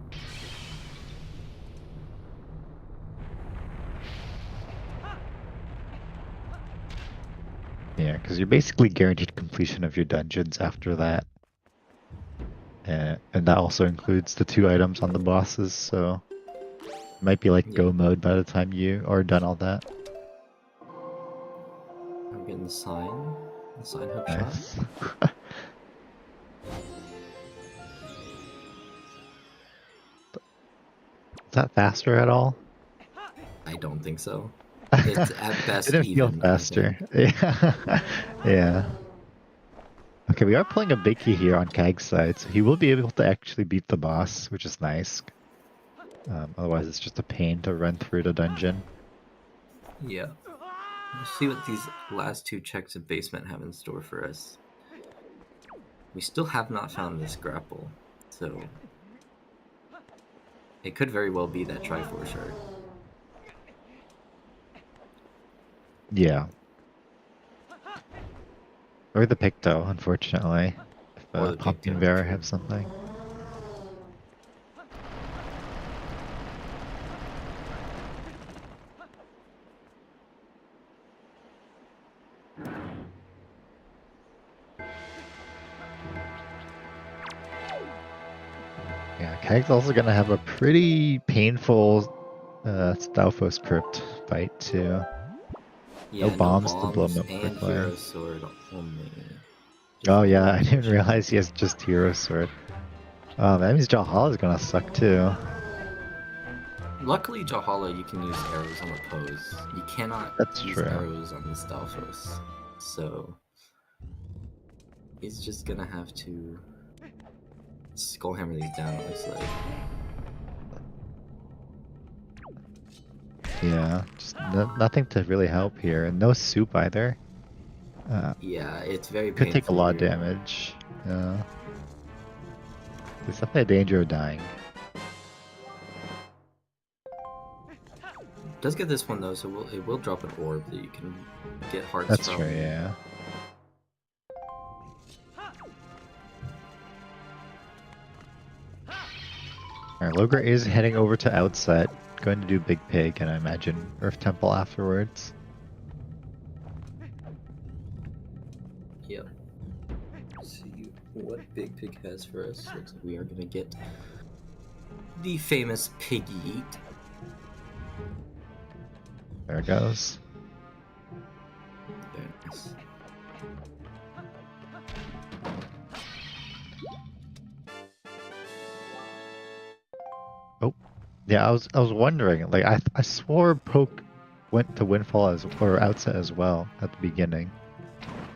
S3: Yeah, because you're basically guaranteed completion of your dungeons after that. And that also includes the 2 items on the bosses, so it might be like go mode by the time you are done all that.
S2: I'm getting the sign hook shot.
S3: Nice. Is that faster at all?
S2: I don't think so. It's at best
S3: It didn't feel
S2: even.
S3: faster. Yeah. Yeah. Okay, we are pulling a biggie here on Kag's side, so he will be able to actually beat the boss, which is nice. Otherwise, it's just a pain to run through the dungeon.
S2: Yeah. Let's see what these last 2 checks of basement have in store for us. We still have not found this grapple, so it could very well be that Triforce shard.
S3: Yeah. Or the Picto, unfortunately.
S2: Or
S3: If
S2: the
S3: Pumpkin
S2: Picto,
S3: Bear
S2: true.
S3: have something. Yeah, Kag's also gonna have a pretty painful Stalfos Crypt fight too.
S2: Yeah,
S3: No bombs to blow him up
S2: and
S3: quickly.
S2: Hero Sword only.
S3: Oh yeah, I didn't realize he has just Hero Sword. Oh, that means Jahal's gonna suck too.
S2: Luckily, Jahala, you can use arrows on the pose. You cannot
S3: That's
S2: use
S3: true.
S2: arrows on the Stalfos. So he's just gonna have to skullhammer these down, it looks like.
S3: Yeah, just nothing to really help here, and no soup either.
S2: Yeah, it's very
S3: Could take a
S2: painful
S3: lot of
S2: here.
S3: damage. Yeah. There's definitely a danger of dying.
S2: It does get this one though, so it will drop an orb that you can get hearts
S3: That's
S2: from.
S3: true, yeah. Alright, Logar is heading over to Outset, going to do Big Pig, and I imagine Earth Temple afterwards.
S2: Yep. Let's see what Big Pig has for us. Looks like we are gonna get the famous Piggy Eat.
S3: There it goes.
S2: Very nice.
S3: Yeah, I was wondering, like I swore Poke went to Windfall or Outset as well at the beginning.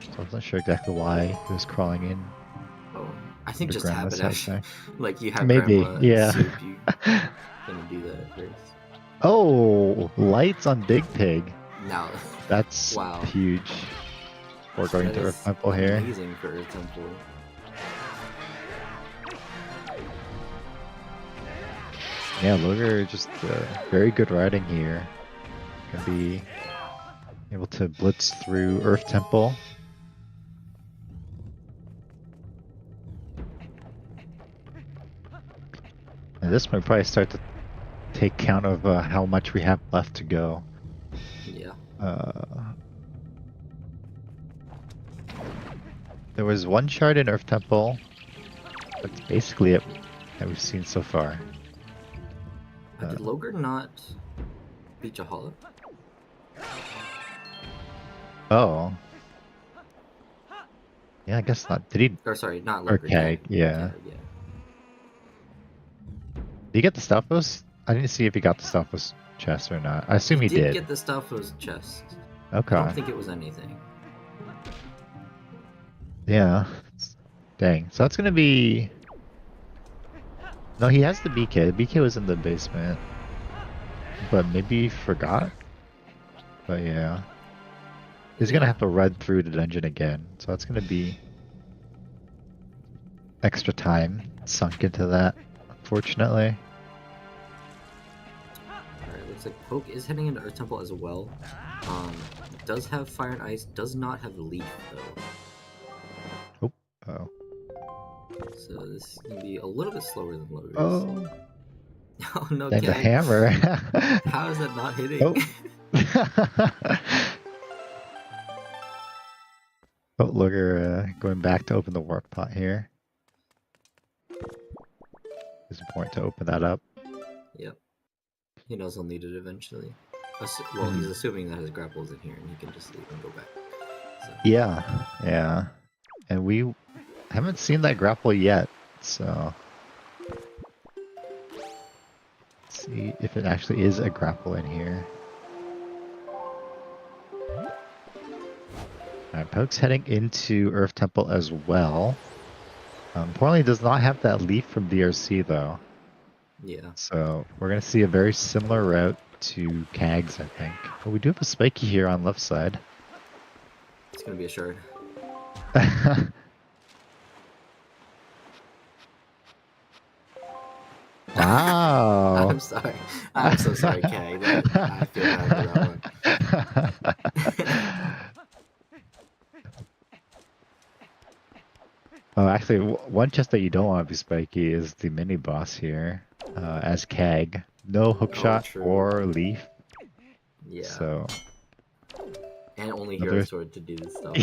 S3: So I wasn't sure exactly why he was crawling in.
S2: Oh, I think
S3: The
S2: just
S3: grandma's
S2: habit
S3: house
S2: actually. Like you have
S3: Maybe,
S2: grandma
S3: yeah.
S2: soup, you gonna do that first.
S3: Oh, Oh, lights on Big Pig.
S2: Now,
S3: That's
S2: wow.
S3: huge. We're going
S2: That
S3: to
S2: is
S3: Earth Temple here.
S2: amazing for Earth Temple.
S3: Yeah, Luger just very good riding here. Gonna be able to blitz through Earth Temple. And this might probably start to take count of how much we have left to go.
S2: Yeah.
S3: There was one shard in Earth Temple. That's basically it that we've seen so far.
S2: Did Logar not beat Jahala?
S3: Oh. Yeah, I guess not. Did he?
S2: Or sorry, not
S3: Or
S2: Logar.
S3: Kag, yeah.
S2: Yeah.
S3: Did he get the Stalfos? I didn't see if he got the Stalfos chest or not. I assume he did.
S2: Get the Stalfos chest.
S3: Okay.
S2: I don't think it was anything.
S3: Yeah. Dang. So that's gonna be. No, he has the BK. The BK was in the basement. But maybe he forgot? But yeah. He's gonna have to run through the dungeon again. So that's gonna be extra time sunk into that, unfortunately.
S2: Alright, looks like Poke is heading into Earth Temple as well. Does have Fire and Ice, does not have Leaf though.
S3: Oh.
S2: So this can be a little bit slower than Logar's.
S3: Oh.
S2: Oh no,
S3: And the
S2: Kag.
S3: hammer.
S2: How is that not hitting?
S3: Oh. Oh, Luger going back to open the warp pot here. It's important to open that up.
S2: Yep. He knows he'll need it eventually. Well, he's assuming that his grapple's in here and he can just leave and go back. So.
S3: Yeah. And we haven't seen that grapple yet, so... Let's see if it actually is a grapple in here. Alright, Poke's heading into Earth Temple as well. Importantly, does not have that leaf from DRC though.
S2: Yeah.
S3: So we're going to see a very similar route to Kag's, I think. But we do have a spiky here on left side.
S2: It's going to be a shard.
S3: Wow.
S2: I'm sorry. I'm so sorry, Kag. I feel bad for that one.
S3: Oh, actually, one chest that you don't want to be spiky is the mini boss here, as Kag. No hookshot or leaf.
S2: Yeah.
S3: So.
S2: And only hero sword to do this stuff.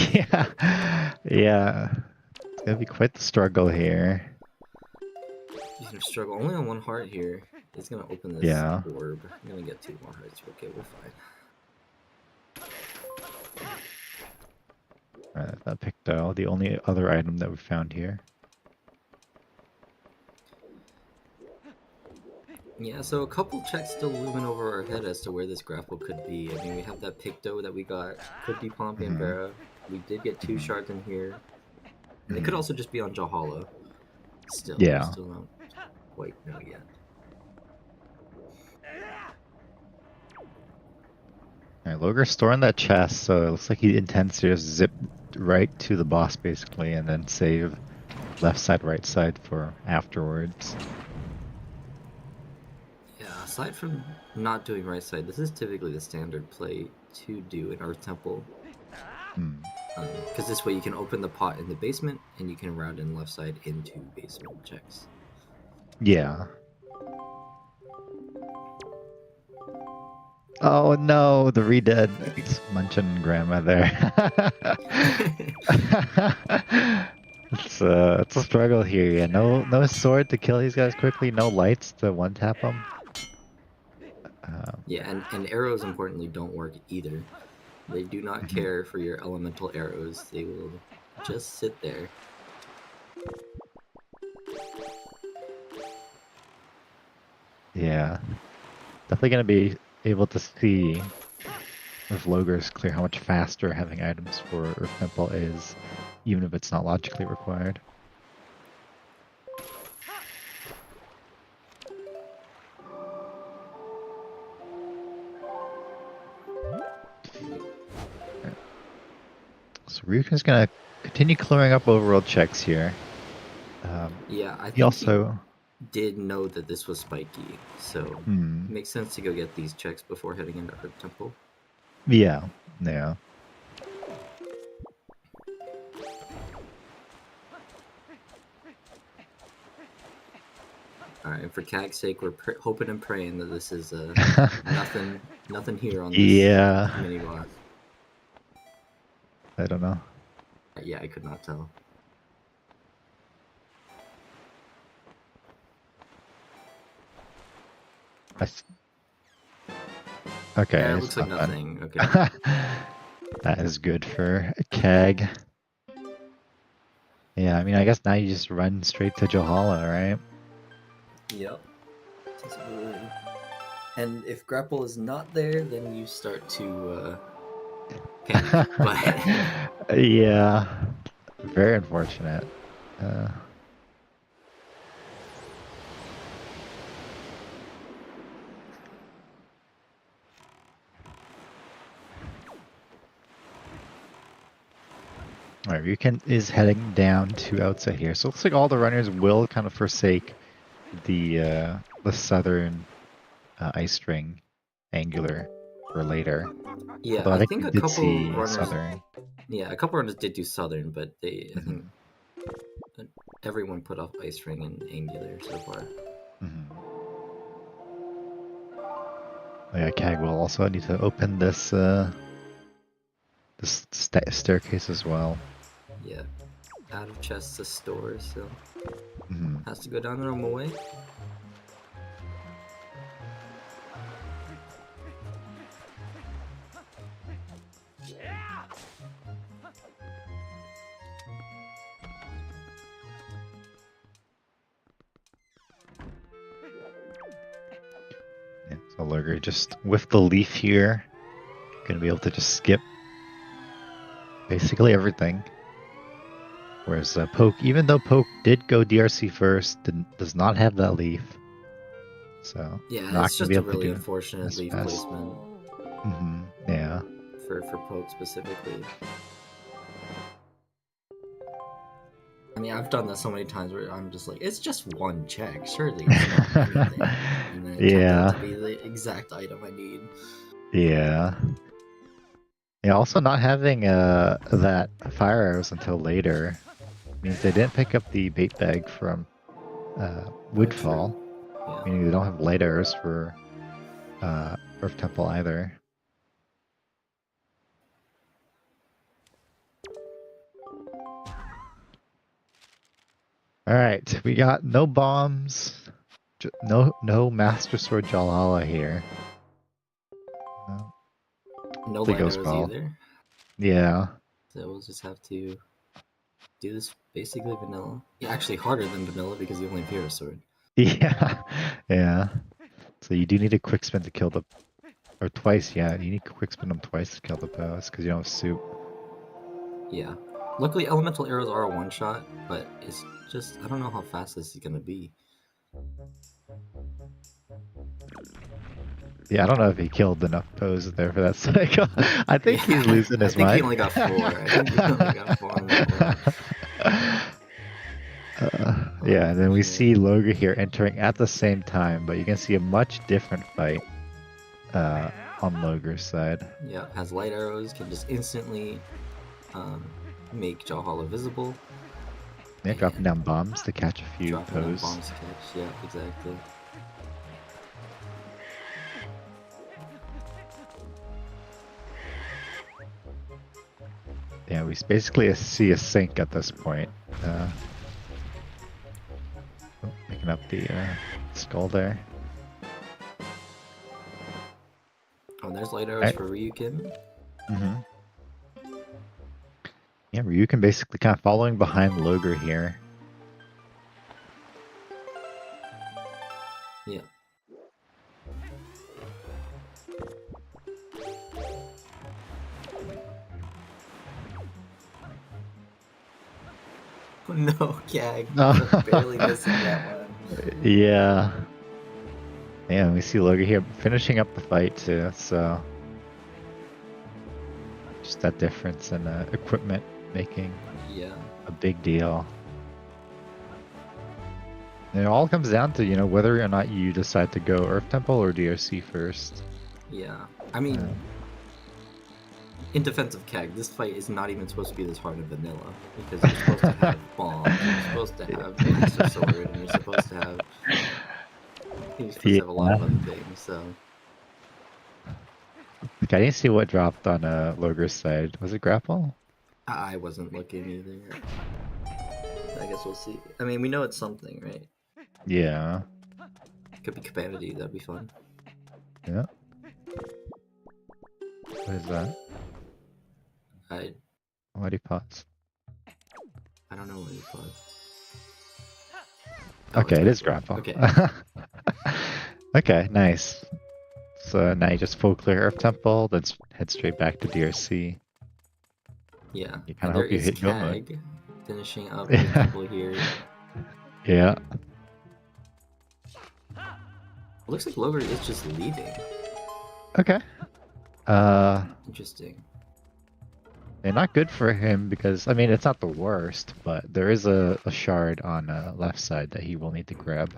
S3: Yeah. It's gonna be quite the struggle here.
S2: He's gonna struggle only on one heart here. He's gonna open this orb. I'm gonna get 2 more hearts. Okay, we're fine.
S3: Alright, that Picto, the only other item that we found here.
S2: Yeah, so a couple checks still looming over our head as to where this grapple could be. I mean, we have that Picto that we got. Could be Pompey and Vera. We did get 2 shards in here. And it could also just be on Jahala. Still, we still don't quite know yet.
S3: Alright, Logar's storing that chest, so it looks like he intends to just zip right to the boss basically, and then save left side, right side for afterwards.
S2: Yeah, aside from not doing right side, this is typically the standard play to do in Earth Temple. Because this way you can open the pot in the basement, and you can route in left side into basement checks.
S3: Yeah. Oh no, the redead. It's munching grandma there. It's a struggle here. Yeah, no sword to kill these guys quickly. No lights to one tap them.
S2: Yeah, and arrows importantly don't work either. They do not care for your elemental arrows. They will just sit there.
S3: Yeah, definitely gonna be able to see if Logar's clear how much faster having items for Earth Temple is, even if it's not logically required. So Ryuken's gonna continue clearing up overworld checks here.
S2: Yeah, I
S3: He
S2: think
S3: also
S2: he did know that this was spiky, so it makes sense to go get these checks before heading into Earth Temple.
S3: yeah.
S2: All right, and for Kag's sake, we're hoping and praying that this is nothing here on this mini boss.
S3: I don't know.
S2: Yeah, I could not tell.
S3: Okay.
S2: Yeah, it looks like nothing. Okay.
S3: That is good for Kag. Yeah, I mean, I guess now you just run straight to Johala, right?
S2: Yep. And if grapple is not there, then you start to panic. But
S3: yeah, very unfortunate. Alright, Ryuken is heading down to outside here. So it looks like all the runners will kind of forsake the southern ice ring angular for later.
S2: Yeah,
S3: although
S2: I think
S3: we
S2: a
S3: did
S2: couple
S3: see
S2: runners.
S3: southern.
S2: Yeah, a couple runners did do southern, but I think everyone put off ice ring and angular so far.
S3: Oh yeah, Kag will also need to open this this staircase as well.
S2: Yeah, out of chests to stores, so has to go down the normal way.
S3: Yeah, so Lurger just with the leaf here, gonna be able to just skip basically everything. Whereas Poke, even though Poke did go DRC first, does not have that leaf. So
S2: yeah,
S3: not
S2: it's
S3: gonna
S2: just
S3: be
S2: a
S3: able
S2: really
S3: to do
S2: unfortunate leaf
S3: fast.
S2: placement.
S3: Yeah.
S2: For Poke specifically. I mean, I've done that so many times where I'm just like, it's just one check, surely it's not anything. And then it turned out to be the exact item I need.
S3: Yeah. Yeah, also not having that fire arrows until later means they didn't pick up the bait bag from Woodfall.
S2: Yeah.
S3: Meaning they don't have light arrows for Earth Temple either. Alright, we got no bombs, no Master Sword Jalala here.
S2: No light arrows either.
S3: Yeah.
S2: So we'll just have to do this basically vanilla. Yeah, actually harder than vanilla because you only have Hero Sword.
S3: Yeah. So you do need a quick spin to kill the... Or twice, yeah. You need to quick spin them twice to kill the boss because you don't have soup.
S2: Yeah. Luckily, elemental arrows are a one-shot, but it's just... I don't know how fast this is going to be.
S3: Yeah, I don't know if he killed enough poses there for that cycle. I think he's losing his mind.
S2: I think he only got 4. I think he only got 4 on that one.
S3: Yeah, and then we see Loga here entering at the same time, but you can see a much different fight on Loger's side.
S2: Yeah, has light arrows, can just instantly make Jalhala visible.
S3: Yeah, dropping down bombs to catch a few poses.
S2: Bombs to catch, yeah, exactly.
S3: Yeah, we basically see a sync at this point. Picking up the skull there.
S2: Oh, and there's light arrows for Ryuken.
S3: Yeah, Ryuken basically kind of following behind Loger here.
S2: Yeah. No, Kag.
S3: No.
S2: Barely missing that one.
S3: Yeah. Yeah, we see Loger here finishing up the fight too, so... Just that difference in equipment making
S2: Yeah.
S3: a big deal. And it all comes down to, you know, whether or not you decide to go Earth Temple or DRC first.
S2: Yeah. I mean, in defense of Keg, this fight is not even supposed to be this hard of vanilla, because you're supposed to have bombs, you're supposed to have Master Sword, and you're supposed to have a lot of other things, so...
S3: Okay, I didn't see what dropped on Loger's side. Was it grapple?
S2: I wasn't looking either. I guess we'll see. I mean, we know it's something, right?
S3: Yeah.
S2: Could be Calamity, that'd be fun.
S3: Yeah. What is that? Why do you pause?
S2: I don't know what you pause.
S3: Okay, it is grapple.
S2: Okay.
S3: Okay, nice. So now you just full clear Earth Temple, then head straight back to DRC.
S2: Yeah.
S3: You kind of hope you hit go mode.
S2: Keg finishing up the temple here.
S3: Yeah.
S2: It looks like Loger is just leaving.
S3: Okay.
S2: Interesting.
S3: And not good for him because, I mean, it's not the worst, but there is a shard on left side that he will need to grab.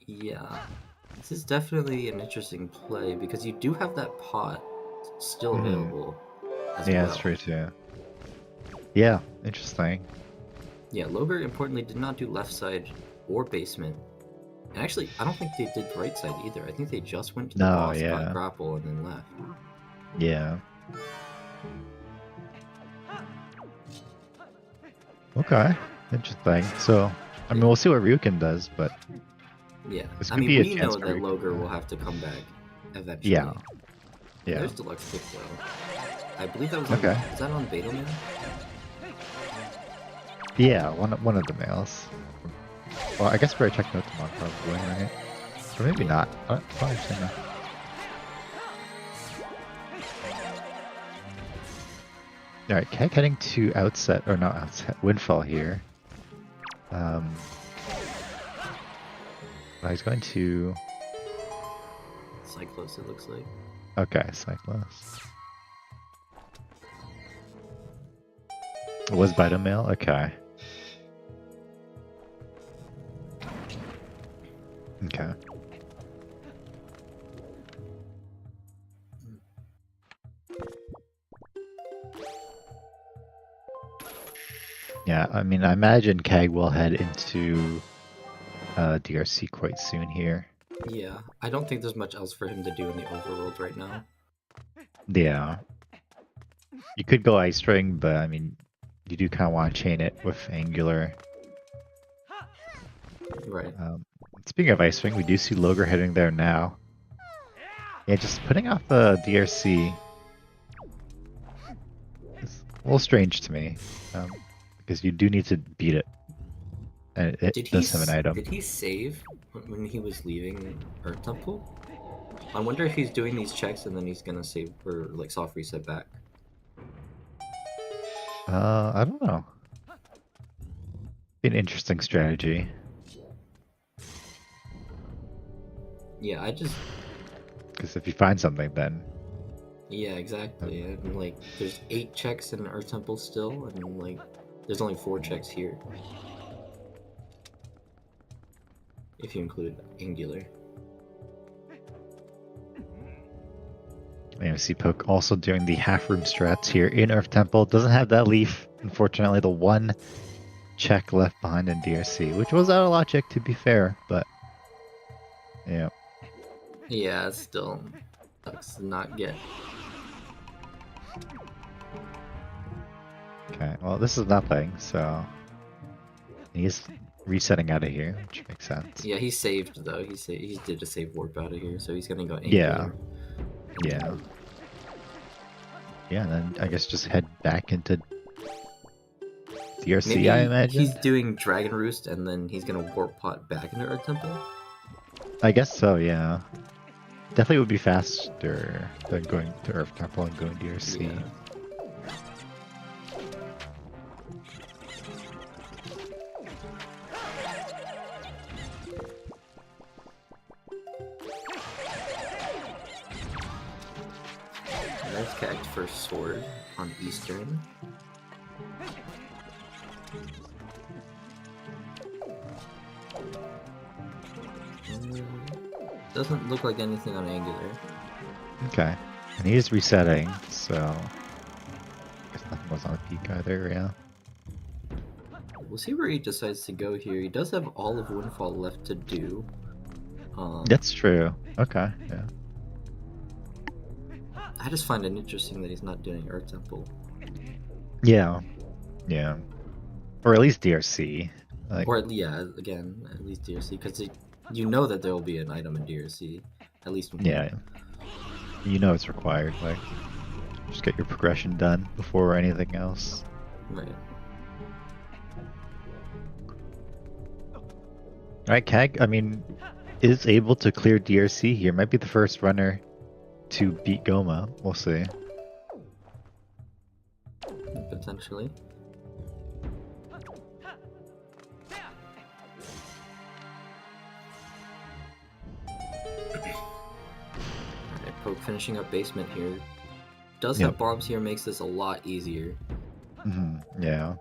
S2: Yeah. This is definitely an interesting play because you do have that pot still available as well.
S3: Yeah, that's true too. Yeah, interesting.
S2: Yeah, Loger importantly did not do left side or basement. And actually, I don't think they did right side either. I think they just went to the boss, got grapple, and then left.
S3: Yeah. Okay, interesting. So, I mean, we'll see what Ryukin does, but
S2: yeah,
S3: this
S2: I
S3: could
S2: mean,
S3: be a
S2: we
S3: chance
S2: know
S3: for
S2: that
S3: Ryukin.
S2: Loger will have to come back eventually.
S3: Yeah. Yeah.
S2: There's Deluxe Kick though. I believe that was
S3: okay.
S2: Is that on Beta Man?
S3: Yeah, one of the males. Well, I guess we're checking out tomorrow probably, right? Or maybe not. I don't actually know. Alright, Keg heading to outset, or not outset, Windfall here. He's going to...
S2: Cyclos, it looks like.
S3: Okay, Cyclos. It was Beta Male? Okay. Okay. Yeah, I mean, I imagine Keg will head into DRC quite soon here.
S2: Yeah, I don't think there's much else for him to do in the overworld right now.
S3: Yeah. You could go Ice Ring, but I mean, you do kind of want to chain it with Angular.
S2: Right.
S3: Speaking of Ice Ring, we do see Loger heading there now. Yeah, just putting off the DRC is a little strange to me, because you do need to beat it. And it does have an item.
S2: Did he save when he was leaving Earth Temple? I wonder if he's doing these checks and then he's gonna save for like soft reset back.
S3: I don't know. Be an interesting strategy.
S2: Yeah, I just...
S3: Because if you find something, then...
S2: Yeah, exactly. And, like, there's 8 checks in Earth Temple still, and, like, there's only 4 checks here. If you include Angular.
S3: And we see Poke also doing the half-room strats here in Earth Temple. Doesn't have that leaf, unfortunately. The one check left behind in DRC, which was out of logic, to be fair, but... Yeah.
S2: Yeah, it still sucks to not get.
S3: Okay, well, this is nothing, so... He's resetting out of here, which makes sense.
S2: Yeah, he saved, though. He did a save warp out of here, so he's gonna go Angular.
S3: Yeah. Yeah, and then I guess just head back into DRC,
S2: Maybe
S3: I imagine?
S2: he's doing Dragon Roost, and then he's gonna warp pot back into Earth Temple?
S3: I guess so, yeah. Definitely would be faster than going to Earth Temple and going DRC.
S2: Yeah. Nice Architect for sword on Eastern. Doesn't look like anything on Angular.
S3: Okay. And he's resetting, so I guess nothing was on the peak either, yeah.
S2: We'll see where he decides to go here. He does have all of Windfall left to do.
S3: That's true. Okay, yeah.
S2: I just find it interesting that he's not doing Earth Temple.
S3: Yeah. Yeah. Or at least DRC. Like,
S2: Or, yeah, again, at least DRC, because you know that there will be an item in DRC. At least one.
S3: yeah. You know it's required, like, just get your progression done before anything else.
S2: Right.
S3: Alright, Kag, I mean, is able to clear DRC here. Might be the first runner to beat Goma. We'll see.
S2: Potentially. Alright, Poke finishing up basement here. Does have bombs here, makes this a lot easier.
S3: Yeah.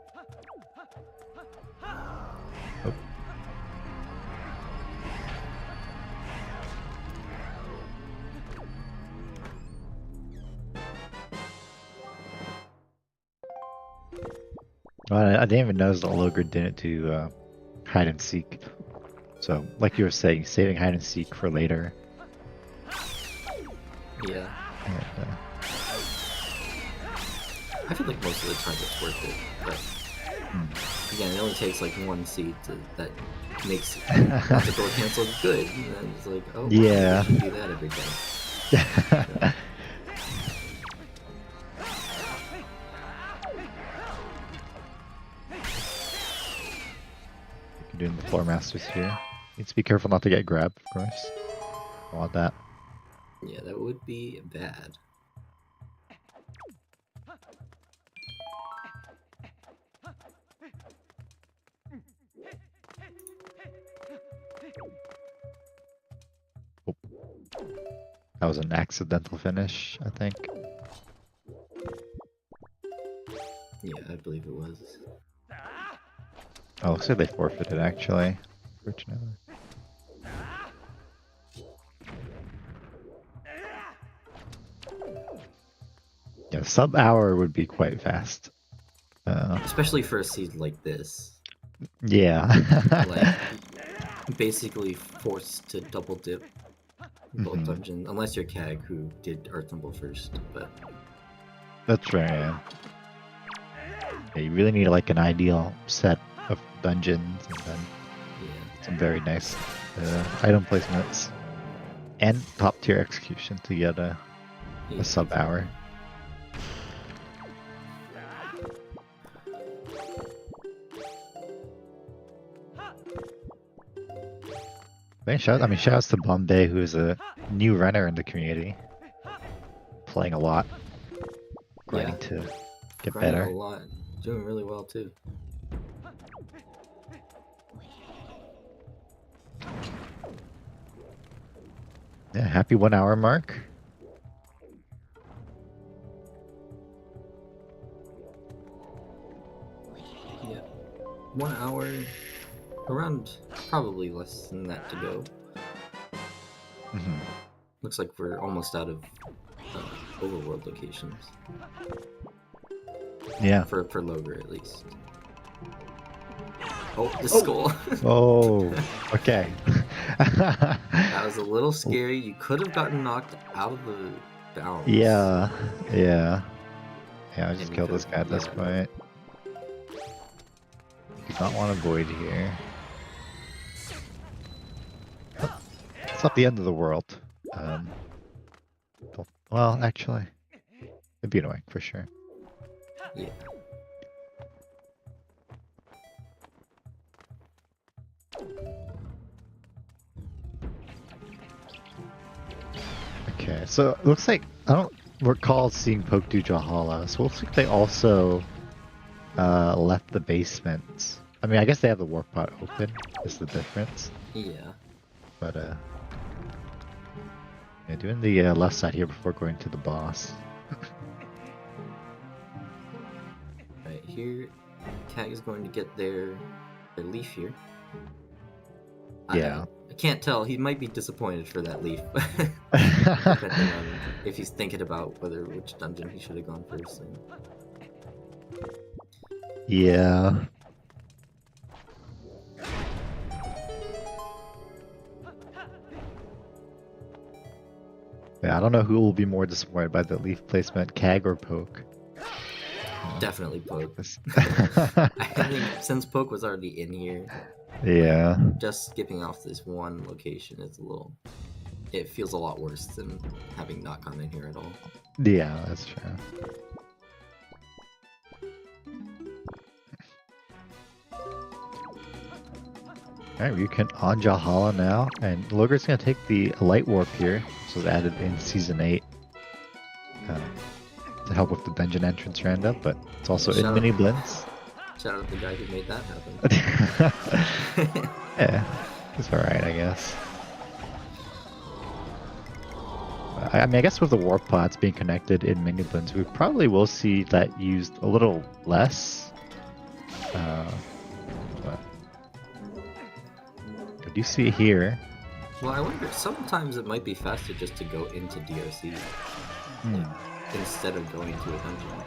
S3: Oh. I didn't even notice that Logre didn't do hide and seek. So, like you were saying, saving hide and seek for later.
S2: Yeah.
S3: And,
S2: I feel like most of the time it's worth it, but again, it only takes like one seed that makes not the door cancel good. And then it's like, oh,
S3: yeah.
S2: I should do that every time.
S3: Doing the floor masters here. Need to be careful not to get grabbed, of course. I want that.
S2: Yeah, that would be bad.
S3: Oh. That was an accidental finish, I think.
S2: Yeah, I believe it was.
S3: Oh, looks like they forfeited actually. Fortunately. Yeah, sub hour would be quite fast.
S2: Especially for a seed like this.
S3: Yeah.
S2: Like, basically forced to double dip both dungeons, unless you're Kag, who did Earth Temple first, but...
S3: That's right, yeah. Yeah, you really need like an ideal set of dungeons and then some very nice item placements and top tier execution to get a sub hour. Shout outs to Bombay, who is a new runner in the community, playing a lot, grinding to get better.
S2: A lot, doing really well too.
S3: Yeah, happy 1 hour mark.
S2: Yeah, 1 hour, around probably less than that to go. Looks like we're almost out of overworld locations.
S3: Yeah.
S2: For Logre at least. Oh, the skull.
S3: Oh, okay.
S2: That was a little scary. You could have gotten knocked out of the balance.
S3: Yeah. I'll just kill this guy at this point. Do not want to void here. It's not the end of the world. Well, actually, it'd be annoying for sure.
S2: Yeah.
S3: Okay, so it looks like I don't recall seeing Poke do Jahala, so it looks like they also left the basement. I mean, I guess they have the warp pot open, is the difference.
S2: Yeah.
S3: But yeah, doing the left side here before going to the boss.
S2: here. Cat is going to get their leaf here.
S3: Yeah.
S2: I can't tell. He might be disappointed for that leaf, depending on if he's thinking about which dungeon he should have gone first.
S3: Yeah. Yeah, I don't know who will be more disappointed by the leaf placement, Kag or Poke.
S2: Definitely Poke.
S3: This-
S2: I think since Poke was already in here,
S3: yeah.
S2: just skipping off this one location is it feels a lot worse than having not gone in here at all.
S3: Yeah, that's true. Alright, you can on Jahala now, and Loger's gonna take the Light Warp here, which was added in Season 8 to help with the dungeon entrance random, but it's also in Miniblins.
S2: Shout out to the guy who made that happen.
S3: Yeah, it's alright, I guess. I mean, I guess with the warp pods being connected in Miniblins, we probably will see that used a little less. But I do see it here.
S2: Well, I wonder, sometimes it might be faster just to go into DRC instead of going to a dungeon.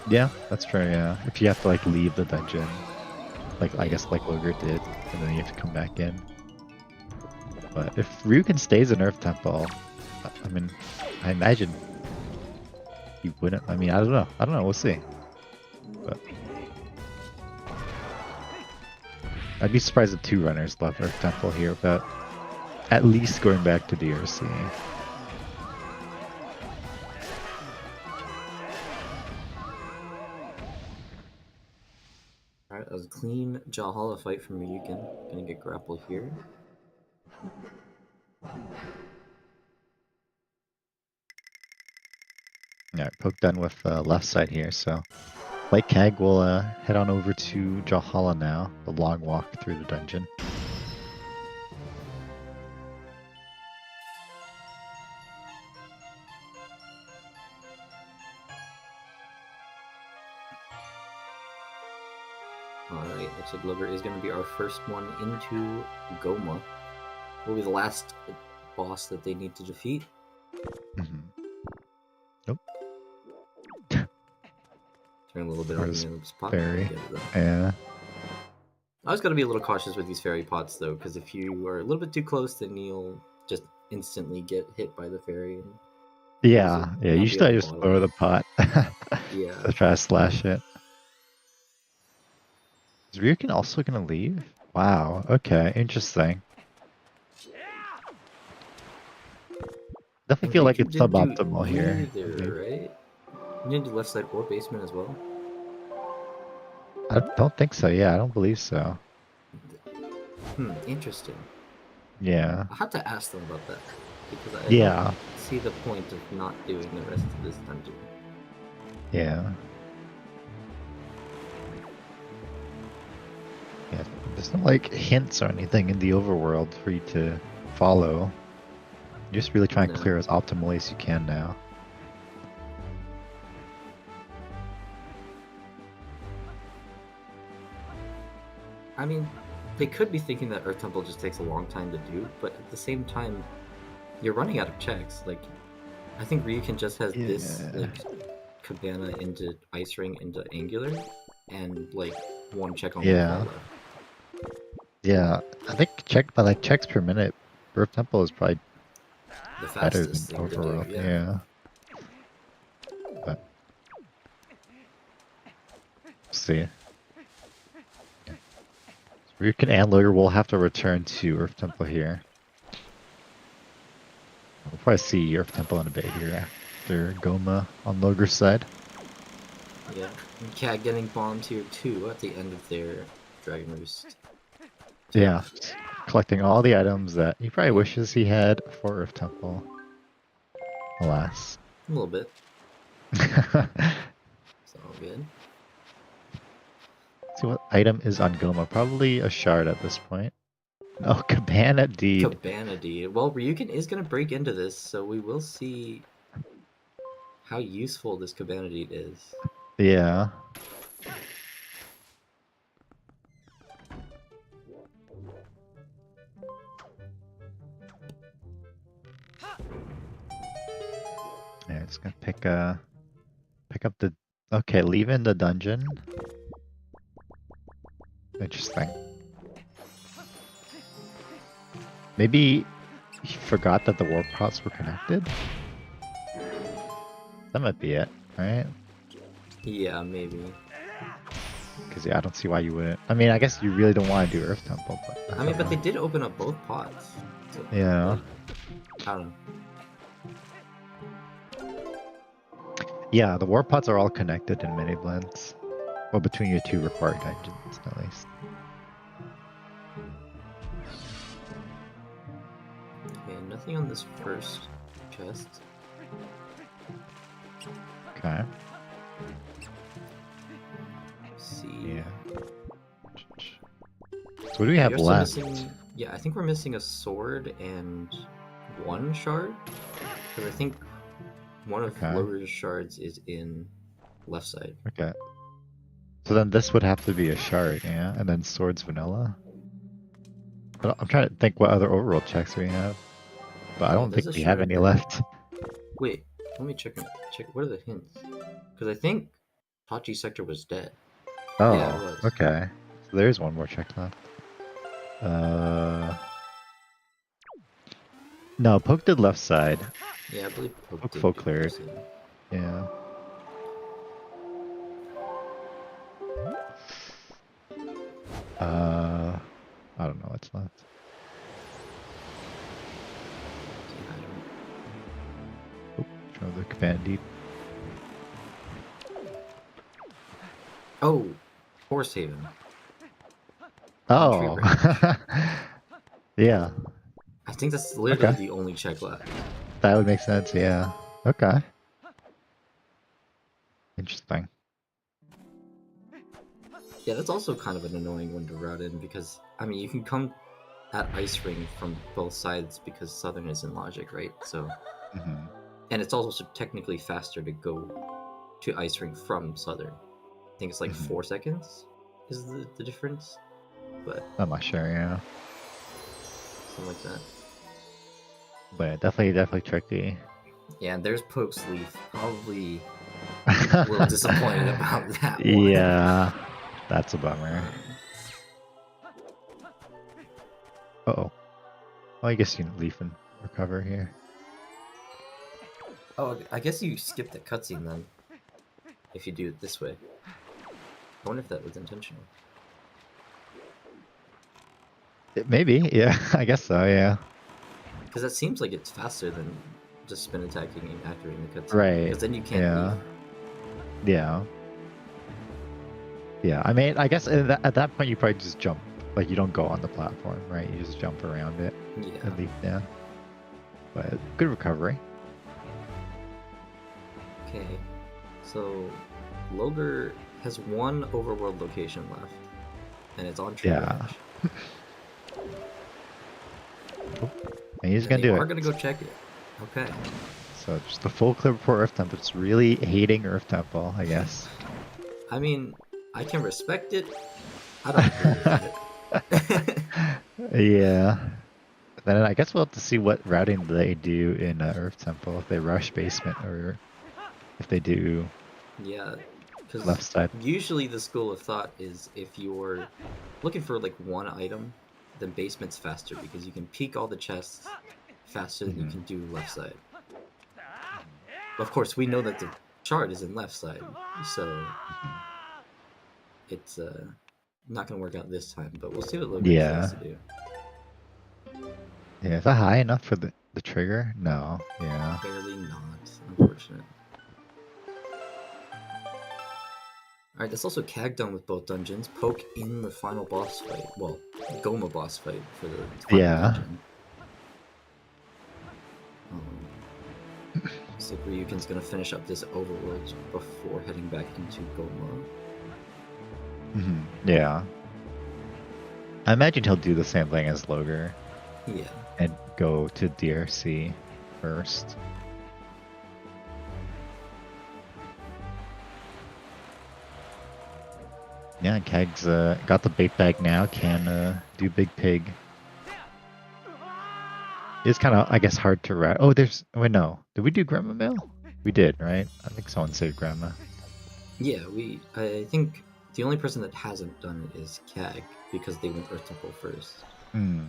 S3: Yeah, that's true, yeah. If you have to, like, leave the dungeon, like, I guess like Loger did, and then you have to come back in. But if Ryukin stays in Earth Temple, I mean, I imagine he wouldn't. I mean, I don't know. We'll see. But I'd be surprised if 2 runners left Earth Temple here, but at least going back to DRC.
S2: Alright, that was a clean Jahala fight from Ryukin. Gonna get grappled here.
S3: Yeah, Poke done with left side here, so Light Kag will head on over to Jahala now, the long walk through the dungeon.
S2: Alright, looks like Loger is going to be our first one into Goma. Will be the last boss that they need to defeat.
S3: Nope.
S2: Turn a little bit on the spot.
S3: Fairy. Yeah.
S2: I was going to be a little cautious with these fairy pots though, because if you are a little bit too close, then you'll just instantly get hit by the fairy. And
S3: Yeah, you should just throw the pot.
S2: Yeah.
S3: To try to slash it. Is Ryukin also gonna leave? Wow, okay, interesting. Definitely feel like it's suboptimal here.
S2: Right? You didn't do left side or basement as well?
S3: I don't think so, yeah, I don't believe so.
S2: Interesting.
S3: Yeah.
S2: I had to ask them about that. Because I
S3: Yeah.
S2: see the point of not doing the rest of this dungeon.
S3: Yeah. Yeah, there's no like hints or anything in the overworld for you to follow. You're just really trying to clear as optimally as you can now.
S2: I mean, they could be thinking that Earth Temple just takes a long time to do, but at the same time, you're running out of checks. Like, I think Ryukin just has this, like, Cabana into Ice Ring into Angular, and, like, 1 check on
S3: Yeah. Yeah, I think checks per minute, Earth Temple is probably
S2: the
S3: better
S2: fastest
S3: than
S2: thing to
S3: overworld.
S2: do,
S3: Yeah. But see. Ryukin and Loger will have to return to Earth Temple here. We'll probably see Earth Temple in a bit here after Goma on Loger's side.
S2: Yeah. And Cat getting bombed here too at the end of their Dragon Roost.
S3: Yeah, collecting all the items that he probably wishes he had for Earth Temple. Alas.
S2: A little bit. It's all good.
S3: See what item is on Goma. Probably a shard at this point. Oh, Cabana Deed.
S2: Cabana Deed. Well, Ryukin is going to break into this, so we will see how useful this Cabana Deed is.
S3: Yeah. Yeah, it's gonna pick up the. Okay, leave in the dungeon. Interesting. Maybe he forgot that the warp pots were connected. That might be it, right?
S2: Yeah, maybe.
S3: Because yeah, I don't see why you wouldn't. I mean, I guess you really don't want to do Earth Temple, but
S2: I mean, but they did open up both pots. So,
S3: yeah.
S2: like, I don't know.
S3: Yeah, the warp pots are all connected in Miniblins. Well, between your two required dungeons, at least.
S2: Okay, nothing on this first chest.
S3: Okay.
S2: Let's see.
S3: Yeah. So what do we have
S2: You're still
S3: left?
S2: missing. Yeah, I think we're missing a sword and one shard. Because I think one of
S3: Okay.
S2: Loger's shards is in left side.
S3: Okay. So then this would have to be a shard, yeah? And then swords vanilla? But I'm trying to think what other overworld checks we have. But I don't
S2: there's
S3: think
S2: a
S3: we have
S2: shard
S3: any
S2: there.
S3: left.
S2: Wait, let me check. What are the hints? Because I think Hachi sector was dead.
S3: Oh,
S2: Yeah, it was.
S3: okay. So there's one more check left. No, Poke did left side.
S2: Yeah, I believe
S3: Poke
S2: did
S3: full
S2: do
S3: cleared.
S2: this.
S3: Yeah. I don't know what's left. Try the command deep.
S2: Oh, Horse Haven.
S3: Oh. Yeah.
S2: I think that's literally
S3: Okay.
S2: the only check left.
S3: That would make sense, yeah. Okay. Interesting.
S2: Yeah, that's also kind of an annoying one to route in because, I mean, you can come at Ice Ring from both sides because Southern is in logic, right? So, and it's also technically faster to go to Ice Ring from Southern. I think it's like 4 seconds is the difference, but
S3: I'm not sure, yeah.
S2: something like that.
S3: But definitely tricky.
S2: Yeah, and there's Poke's Leaf. Probably a little disappointed about that one.
S3: Yeah, that's a bummer. Uh-oh. Well, I guess you can leaf and recover here.
S2: Oh, I guess you skipped the cutscene then. If you do it this way. I wonder if that was intentional.
S3: Maybe, yeah. I guess so, yeah.
S2: Because that seems like it's faster than just spin attacking and activating the cutscene.
S3: Right.
S2: Because then you can't leave.
S3: Yeah. Yeah, I mean, I guess at that point you probably just jump. Like, you don't go on the platform, right? You just jump around it and leap down. But good recovery.
S2: Okay. So, Loger has one overworld location left. And it's on Tree Ranch.
S3: And he's gonna do it.
S2: We're gonna go check it. Okay.
S3: So just a full clip for Earth Temple. It's really hating Earth Temple, I guess.
S2: I mean, I can respect it. I don't agree with it.
S3: Yeah. Then I guess we'll have to see what routing they do in Earth Temple. If they rush basement or if they do left side.
S2: Usually the school of thought is if you're looking for like one item, then basement's faster because you can peek all the chests faster than you can do left side. Of course, we know that the chart is in left side, so it's not gonna work out this time. But we'll see what Logan has to do.
S3: Yeah, is that high enough for the trigger? No. Yeah.
S2: Barely not, unfortunate. Alright, that's also Cagdon with both dungeons. Poke in the final boss fight. Well, Goma boss fight for the final dungeon. Looks like Ryuken's gonna finish up this overworld before heading back into Goma.
S3: Yeah. I imagine he'll do the same thing as Loger.
S2: Yeah.
S3: And go to DRC first. Yeah, Keg's got the bait bag now, can do Big Pig. It's kind of, I guess, hard to rat. Oh, there's. Wait, no. Did we do Grandma Mill? We did, right? I think someone said Grandma.
S2: Yeah, I think the only person that hasn't done it is Kag, because they went Earth Temple first.
S3: Hmm.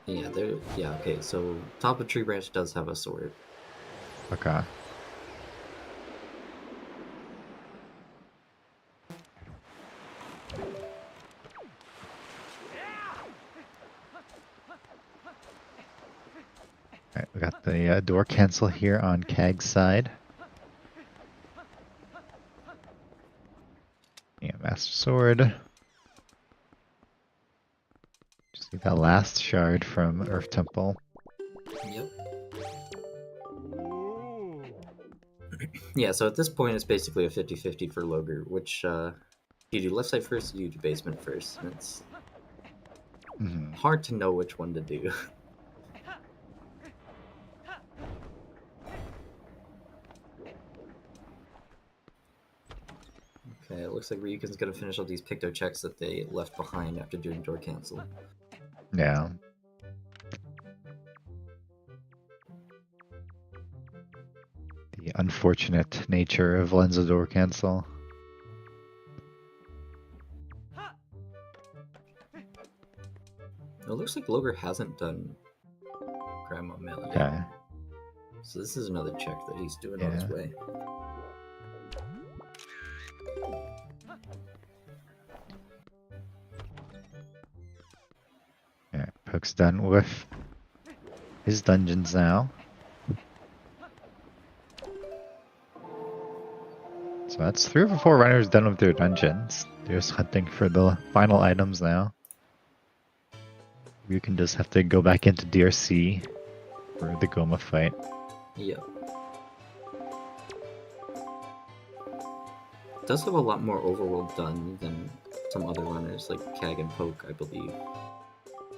S2: Yeah, there. Yeah, okay. So top of Tree Branch does have a sword.
S3: Okay. Alright, we got the door cancel here on Kag's side. Yeah, Master Sword. Just need that last shard from Earth Temple.
S2: Yep. Yeah, so at this point it's basically a 50-50 for Loger, which you do left side first, you do basement first, and it's
S3: Mm-hmm.
S2: hard to know which one to do. Okay, it looks like Ryuken's gonna finish all these Picto checks that they left behind after doing door cancel.
S3: Yeah. The unfortunate nature of Lenza door cancel.
S2: It looks like Loger hasn't done Grandma Mill yet.
S3: Okay.
S2: So this is another check that he's doing on his
S3: Yeah.
S2: way.
S3: Yeah, Poke's done with his dungeons now. So that's 3 of the 4 runners done with their dungeons. They're just hunting for the final items now. You can just have to go back into DRC for the Goma fight.
S2: Yep. Does have a lot more overworld done than some other runners, like Kag and Poke, I believe.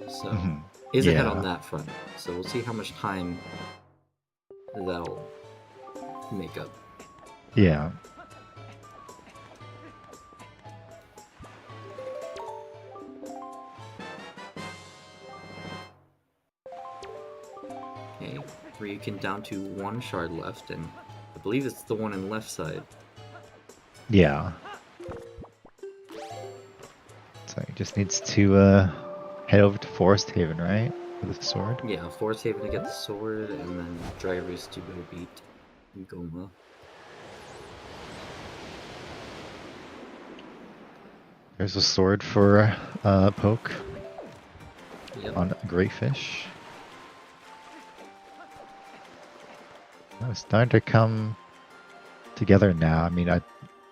S2: So, is ahead on that front. So we'll see how much time that'll make up.
S3: Yeah.
S2: Okay, Ryuken down to 1 shard left, and I believe it's the one in left side.
S3: Yeah. So he just needs to head over to Forest Haven, right? With the sword?
S2: Yeah, Forest Haven to get the sword, and then Drivers to go beat Goma.
S3: There's a sword for Poke
S2: Yep.
S3: on Great Fish. Oh, it's starting to come together now. I mean,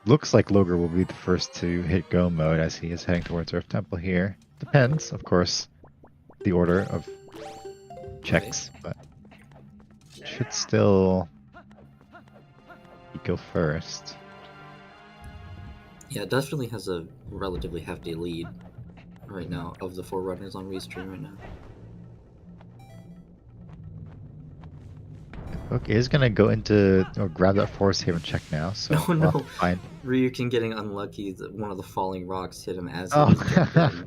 S3: looks like Loger will be the first to hit go mode as he is heading towards Earth Temple here. Depends, of course, the order of checks, but should still go first.
S2: Yeah, it definitely has a relatively hefty lead right now of the 4 runners on Restream right now.
S3: Poke is gonna go into or grab that Forest Haven check now, so
S2: Oh
S3: we'll
S2: no,
S3: have to find.
S2: Ryuken getting unlucky that one of the falling rocks hit him as he
S3: Oh,
S2: was jumping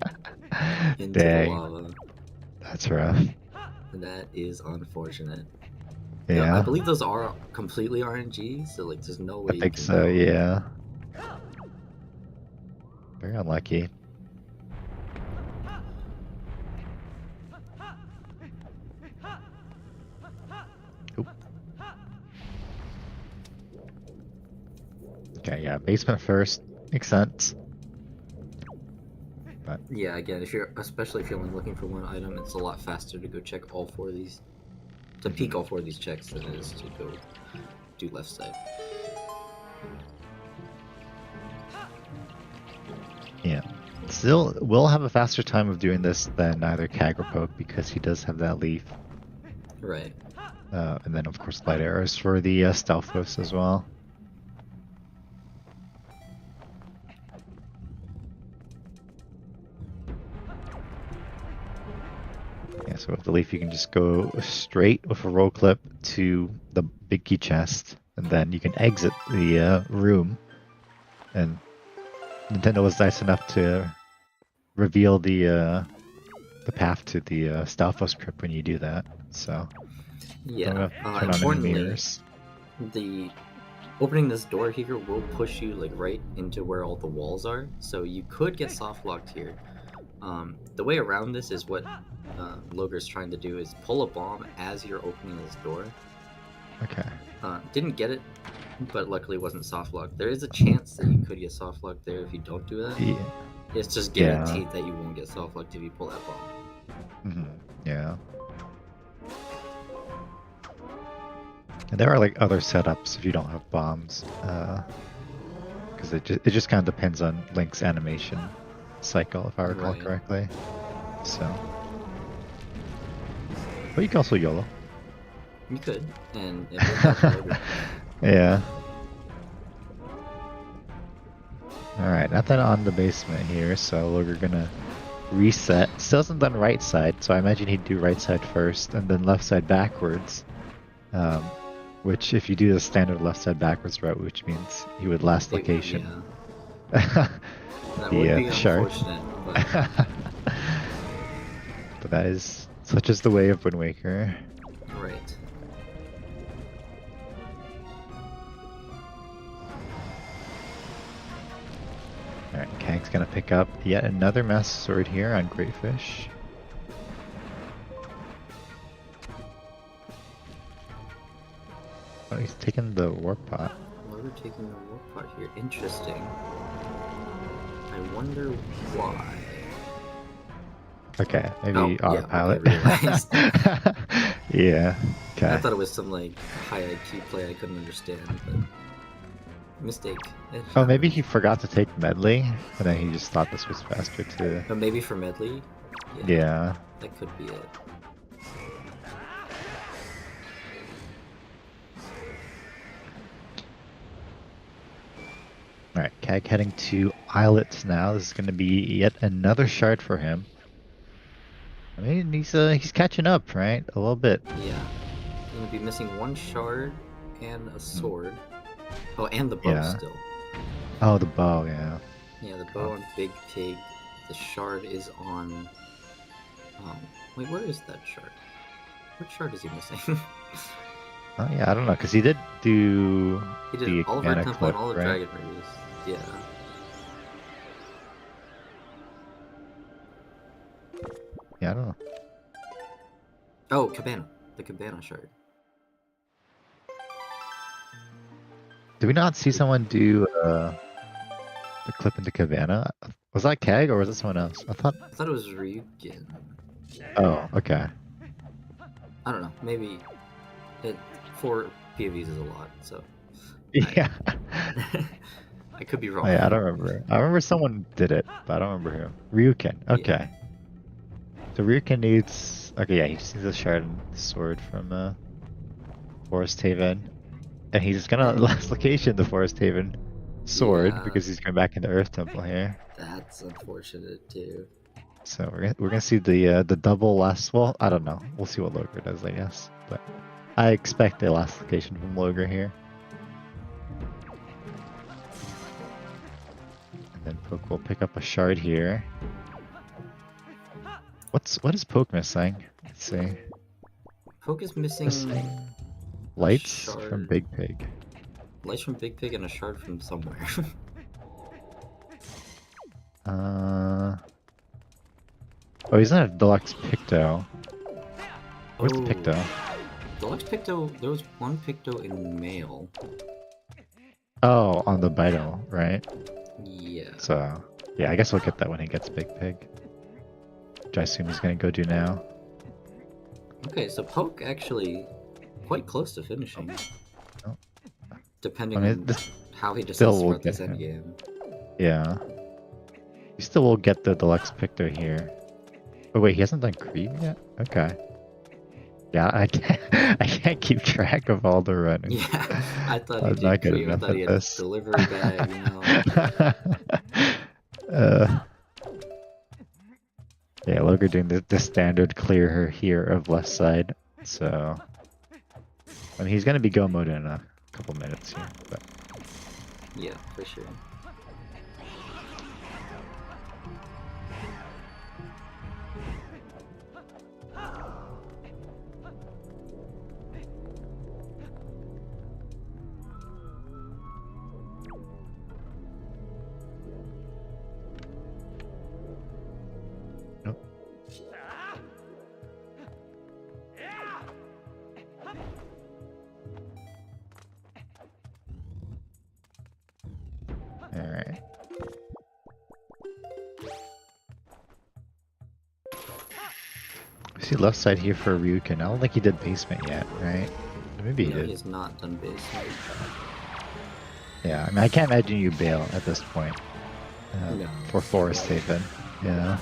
S2: into the
S3: dang,
S2: lava.
S3: that's rough.
S2: That is unfortunate.
S3: Yeah,
S2: I believe those are completely RNG, so like there's no way
S3: I
S2: you
S3: think
S2: can
S3: so.
S2: know.
S3: Yeah, very unlucky. Oop. Okay, yeah, basement first makes sense. But
S2: Yeah, again, especially if you're only looking for one item, it's a lot faster to go check all 4 of these, to peek all 4 of these checks than it is to go do left side.
S3: yeah, still will have a faster time of doing this than either Kag or Poke because he does have that leaf.
S2: Right.
S3: And then of course light arrows for the Stalfos as well. Yeah, Yeah, so with the leaf you can just go straight with a roll clip to the big key chest, and then you can exit the room. And Nintendo was nice enough to reveal the path to the Stalfos crypt when you do that. So
S2: Yeah.
S3: I'm gonna turn on any
S2: Importantly,
S3: mirrors.
S2: the opening this door here will push you like right into where all the walls are, so you could get soft locked here. The way around this is what Loger's trying to do is pull a bomb as you're opening this door.
S3: Okay.
S2: Didn't get it, but luckily wasn't soft locked. There is a chance that you could get soft locked there if you don't do that.
S3: Yeah.
S2: It's just guaranteed that you won't get soft locked if you pull that bomb.
S3: Yeah. And there are like other setups if you don't have bombs, because it just kind of depends on Link's animation cycle, if I recall correctly. So, but you can also YOLO.
S2: You could, and it worked out for
S3: Yeah. All right, nothing on the basement here, so we're gonna reset. Still hasn't done right side, so I imagine he'd do right side first and then left side backwards. Which, if you do the standard left side backwards route, which means he would last location.
S2: Yeah. That would be
S3: shard.
S2: unfortunate, but
S3: But that is such is the way of Wind Waker.
S2: right.
S3: Alright, Kang's gonna pick up yet another Master Sword here on Great Fish. Oh, he's taking the Warp Pot.
S2: Loger taking the warp pot here. Interesting. I wonder why.
S3: Okay, maybe
S2: Oh, yeah,
S3: autopilot.
S2: okay, I realized.
S3: Yeah, okay.
S2: I thought it was some like high IQ play I couldn't understand, but mistake.
S3: Oh, maybe he forgot to take Medley, and then he just thought this was faster too.
S2: But maybe for Medley.
S3: Yeah.
S2: That could be it.
S3: Alright, Kag heading to Islets now. This is going to be yet another shard for him. I mean, he's catching up, right? A little bit.
S2: Yeah. He's gonna be missing one shard and a sword. Oh, and the bow
S3: Yeah.
S2: still.
S3: Oh, the bow, yeah.
S2: Yeah, the bow on Big Pig. The shard is on. Wait, where is that shard? What shard is he missing?
S3: Oh, yeah, I don't know, because he did do
S2: He did
S3: the
S2: all of Red
S3: Iconic
S2: Temple and all of
S3: right?
S2: Dragon Rings. Yeah.
S3: Yeah, I don't know.
S2: Oh, Cabana. The Cabana shard.
S3: Did we not see someone do the clip into Cabana? Was that Kag or was it someone else? I thought.
S2: I thought it was Ryukin.
S3: Oh, okay.
S2: I don't know. Maybe it 4 POVs is a lot, so
S3: Yeah.
S2: I could be wrong.
S3: Oh, yeah, I don't remember. I remember someone did it, but I don't remember who. Ryukin. Okay. So Ryukin needs. Okay, yeah, he just needs a shard and sword from Forest Haven, and he's gonna last location the Forest Haven sword
S2: Yeah.
S3: because he's going back into Earth Temple here.
S2: That's unfortunate too.
S3: So we're gonna see the double last. Well, I don't know. We'll see what Loger does, I guess. But I expect a last location from Loger here. And then Poke will pick up a shard here. What is Poke missing? Let's see.
S2: Poke is missing
S3: Lights
S2: shard.
S3: from Big Pig.
S2: lights from Big Pig and a shard from somewhere.
S3: Oh, he's not a Deluxe Picto. Where's the Picto?
S2: Deluxe Picto, there was one Picto in mail.
S3: Oh, on the Bido, right?
S2: Yeah.
S3: So, yeah, I guess we'll get that when he gets Big Pig. Which I assume he's gonna go do now.
S2: Okay, so Poke actually quite close to finishing.
S3: Oh.
S2: Depending
S3: I mean,
S2: on
S3: this
S2: how he
S3: still
S2: decides to
S3: will
S2: run this
S3: get him.
S2: endgame.
S3: Yeah. You still will get the Deluxe Picto here. Oh wait, he hasn't done Creed yet? Okay. Yeah, I can't keep track of all the running.
S2: Yeah, I thought he
S3: I'm
S2: did
S3: not good
S2: Creed. I
S3: enough
S2: thought he
S3: at
S2: had
S3: this.
S2: delivery bag, you know.
S3: Yeah, Logar doing the standard clear here of left side. So, I mean, he's going to be go mode in a couple minutes here. But
S2: Yeah, for sure.
S3: nope. All right. I see left side here for Ryukin. I don't think he did basement yet, right? Maybe he
S2: No,
S3: did.
S2: he's not done basement.
S3: Yeah, I mean, I can't imagine you bail at this point
S2: No.
S3: for Forest Haven. Yeah.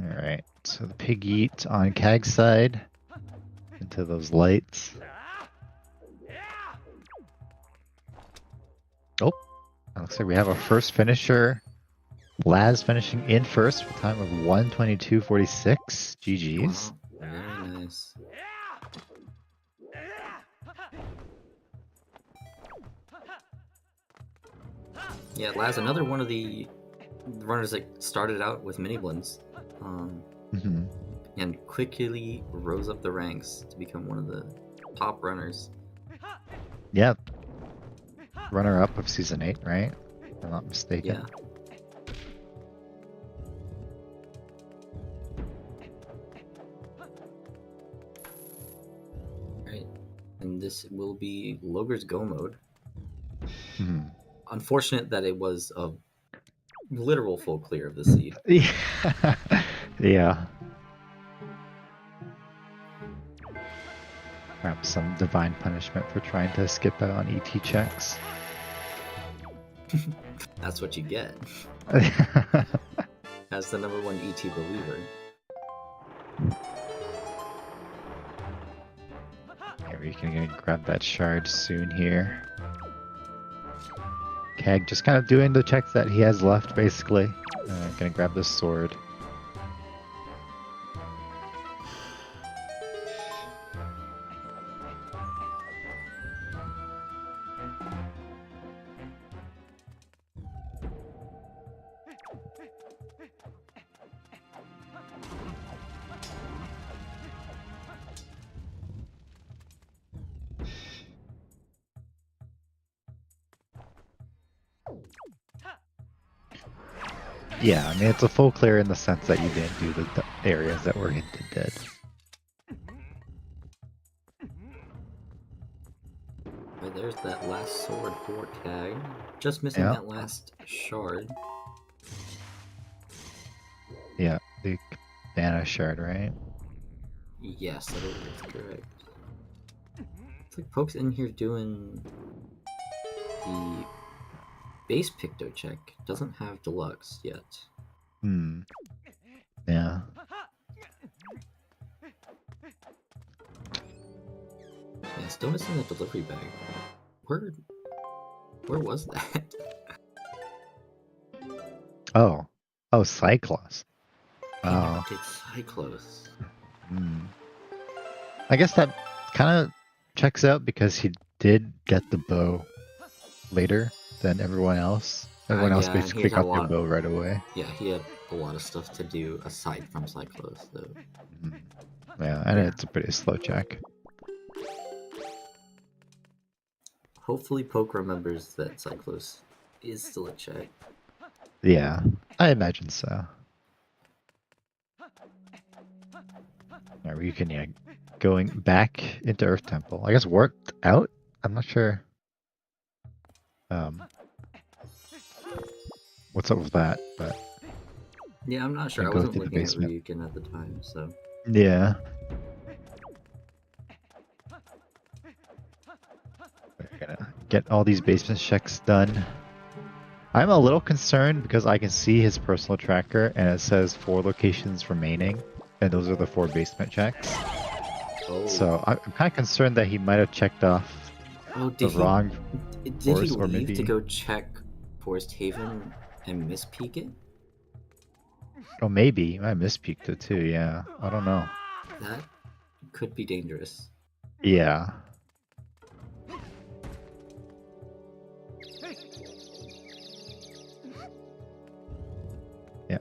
S3: All right. So the pig eat on Kag's side into those lights. Oh, looks like we have our first finisher. Laz finishing in first with a time of 1:22.46. GG's.
S2: Wow, very nice. Yeah, Laz, another one of the runners that started out with Miniblins,
S3: Mhm.
S2: and quickly rose up the ranks to become one of the top runners.
S3: Yep. Runner up of season 8, right? If I'm not mistaken.
S2: Yeah. Right. And this will be Logar's go mode.
S3: Mhm.
S2: Unfortunate that it was a literal full clear of the seed.
S3: Yeah. Yeah. Perhaps some divine punishment for trying to skip out on ET checks.
S2: That's what you get as the #1 ET believer.
S3: Maybe you can grab that shard soon here. Kag just kind of doing the checks that he has left, basically. Gonna grab the sword. Yeah, I mean, it's a full clear in the sense that you didn't do the areas that were hinted dead.
S2: Right, there's that last sword for Kag. Just missing
S3: Yeah.
S2: that last shard.
S3: Yeah, the Banner shard, right?
S2: Yes, that is correct. It's like Poke's in here doing the base Picto check. Doesn't have deluxe yet.
S3: Hmm. Yeah.
S2: Yeah, still missing that delivery bag. Where was that?
S3: Oh. Oh, Cyclops.
S2: Yeah,
S3: Wow.
S2: it's Cyclos.
S3: Hmm. I guess that kind of checks out because he did get the bow later than everyone else. Everyone else
S2: Yeah, and he
S3: basically
S2: had a
S3: got their
S2: lot-
S3: bow right away.
S2: Yeah, he had a lot of stuff to do aside from Cyclos, though.
S3: Mhm. Yeah, and
S2: Yeah.
S3: it's a pretty slow check.
S2: Hopefully Poke remembers that Cyclos is still a check.
S3: Yeah, I imagine so. Or you can, yeah, going back into Earth Temple. I guess worked out? I'm not sure. What's up with that? But
S2: Yeah, I'm not sure.
S3: And
S2: I
S3: go
S2: wasn't
S3: through the
S2: looking at
S3: basement.
S2: Ryukin at the time, so...
S3: yeah. We're gonna get all these basement checks done. I'm a little concerned because I can see his personal tracker and it says 4 locations remaining, and those are the 4 basement checks.
S2: Oh,
S3: So I'm kind of concerned that he might have checked off
S2: Oh,
S3: the wrong
S2: did he
S3: forest, or
S2: leave
S3: maybe.
S2: to go check Forest Haven and mispeak it?
S3: Oh, maybe I mispeaked it too. Yeah, I don't know.
S2: That could be dangerous.
S3: Yeah. Yeah.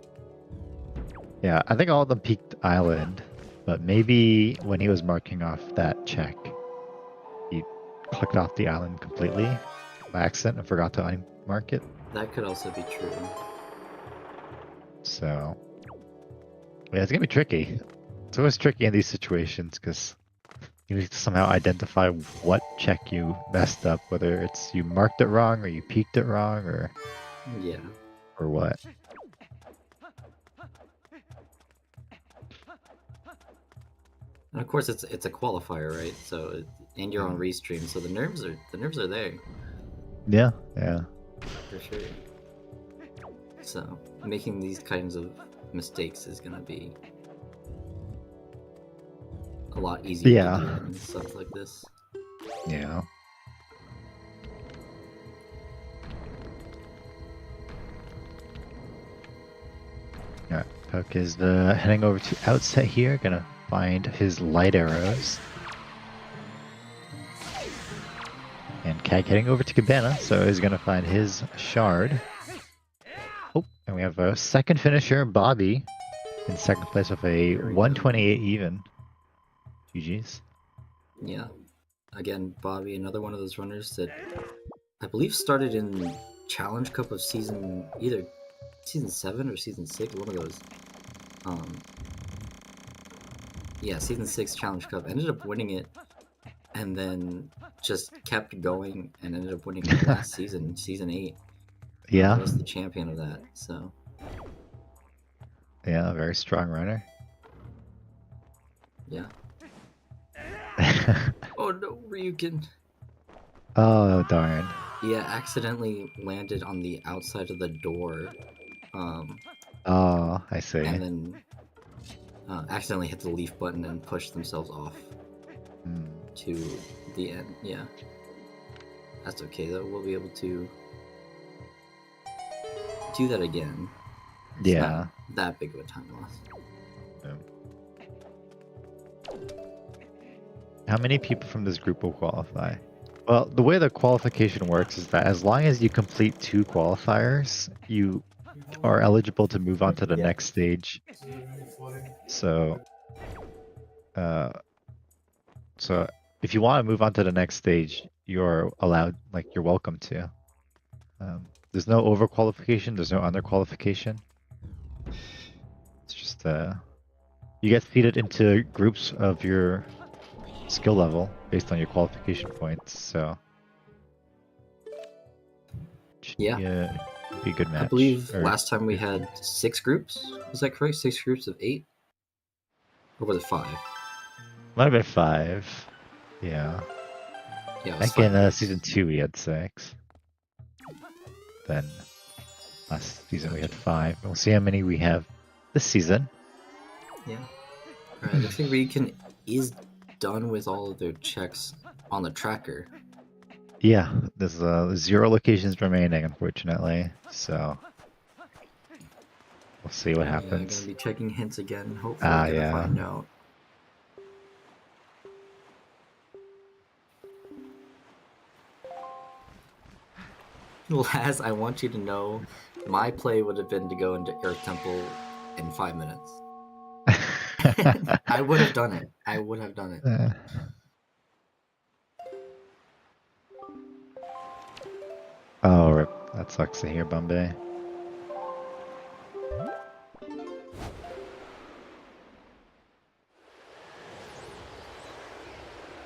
S3: Yeah, I think all of them peaked island, but maybe when he was marking off that check, he clicked off the island completely by accident and forgot to unmark it.
S2: That could also be true.
S3: So, yeah, it's gonna be tricky. It's always tricky in these situations because you need to somehow identify what check you messed up, whether it's you marked it wrong or you peaked it wrong
S2: Yeah.
S3: or what.
S2: And of course, it's a qualifier, right? So, and you're on restream, so the nerves are there
S3: Yeah, yeah.
S2: for sure. So, making these kinds of mistakes is gonna be a lot easier
S3: Yeah.
S2: to do in stuff like this.
S3: Yeah. Alright, Poke is heading over to outset here, gonna find his light arrows. And Kag heading over to Cabana, so he's gonna find his shard. Oh, and we have a second finisher, Bobby, in second place with a 128 even. GG's.
S2: Yeah. Again, Bobby, another one of those runners that I believe started in Challenge Cup of either season 7 or season 6, one of those. Yeah, season 6 Challenge Cup. Ended up winning it, and then just kept going and ended up winning it last season, season 8.
S3: Yeah.
S2: Was the champion of that, so.
S3: Yeah, a very strong runner.
S2: Yeah. Oh no, Ryukin!
S3: Oh, darn.
S2: Yeah, accidentally landed on the outside of the door.
S3: Oh, I see.
S2: And then accidentally hit the leaf button and pushed themselves off to the end. Yeah. That's okay though, we'll be able to do that again. It's
S3: Yeah.
S2: not that big of a time loss.
S3: How many people from this group will qualify? Well, the way the qualification works is that as long as you complete 2 qualifiers, you are eligible to move on to the next stage. So, so if you want to move on to the next stage, you're allowed, like you're welcome to. There's no overqualification, there's no underqualification. It's just you get seeded into groups of your skill level based on your qualification points. So
S2: Yeah.
S3: Be a good match.
S2: I believe last time we had 6 groups. Was that correct? 6 groups of 8? Or was it 5?
S3: Might have been 5. Yeah.
S2: Yeah, it
S3: I
S2: was
S3: think
S2: 5.
S3: in season 2 we had 6. Then last season we had 5. We'll see how many we have this season.
S2: Yeah. Alright, looks like Ryukin is done with all of their checks on the tracker.
S3: Yeah, there's 0 locations remaining, unfortunately. So we'll see what happens.
S2: Yeah, I'm gonna be checking hints again. Hopefully, gonna find out. Laz, I want you to know, my play would have been to go into Earth Temple in 5 minutes. I would have done it. I would have done it.
S3: Oh, rip. That sucks to hear, Bombay.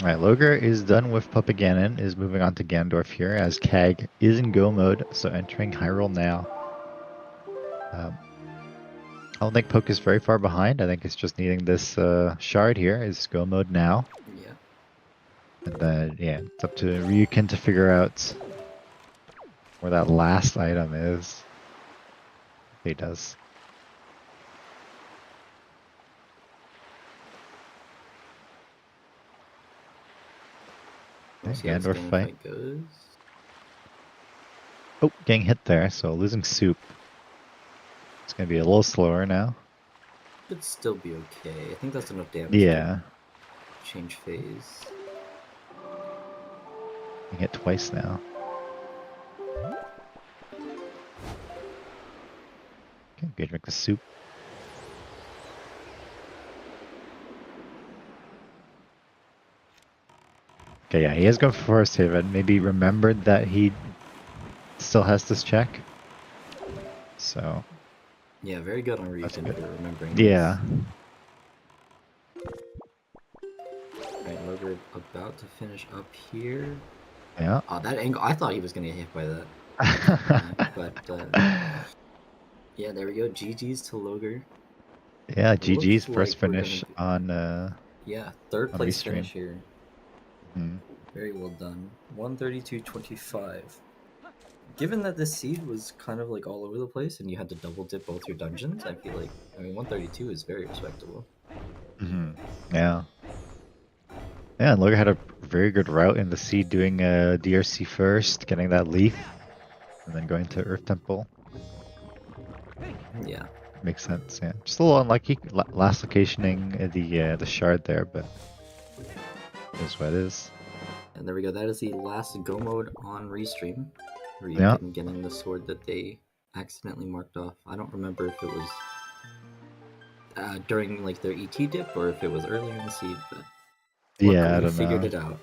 S3: Alright, Logar is done with Puppaganon, is moving on to Gandorf here, as Kag is in go mode, so entering Hyrule now. I don't think Poke is very far behind. I think it's just needing this shard here, is go mode now.
S2: Yeah.
S3: And then, yeah, it's up to Ryukin to figure out where that last item is. He does.
S2: We'll see how this gang fight goes.
S3: Oh, getting hit there, so losing soup. It's gonna be a little slower now.
S2: Should still be okay. I think that's enough damage
S3: Yeah.
S2: to change phase.
S3: You hit twice now. Okay, good, drink the soup. Okay, yeah, he is going for Forest Haven. Maybe remembered that he still has this check. So.
S2: Yeah, very good on Region for remembering.
S3: Yeah.
S2: Alright, Logan about to finish up here.
S3: Yeah.
S2: Oh, that angle, I thought he was going to get hit by that. Yeah, there we go. GG's to Loger.
S3: Yeah, GG's first finish on
S2: yeah, third place
S3: Restream.
S2: finish here. Very well done. 132.25. Given that this seed was kind of like all over the place and you had to double dip both your dungeons, I feel like, 132 is very respectable.
S3: Yeah. Yeah, and Logan had a very good route in the seed, doing DRC first, getting that leaf, and then going to Earth Temple.
S2: Yeah.
S3: Makes sense, yeah. Just a little unlucky, last locationing the shard there, but it is what it is.
S2: And there we go, that is the last go mode on Restream. Where you can get in the sword that they accidentally marked off. I don't remember if it was during like their ET dip or if it was earlier in the seed, but
S3: yeah, I
S2: we
S3: don't
S2: figured
S3: know.
S2: it out.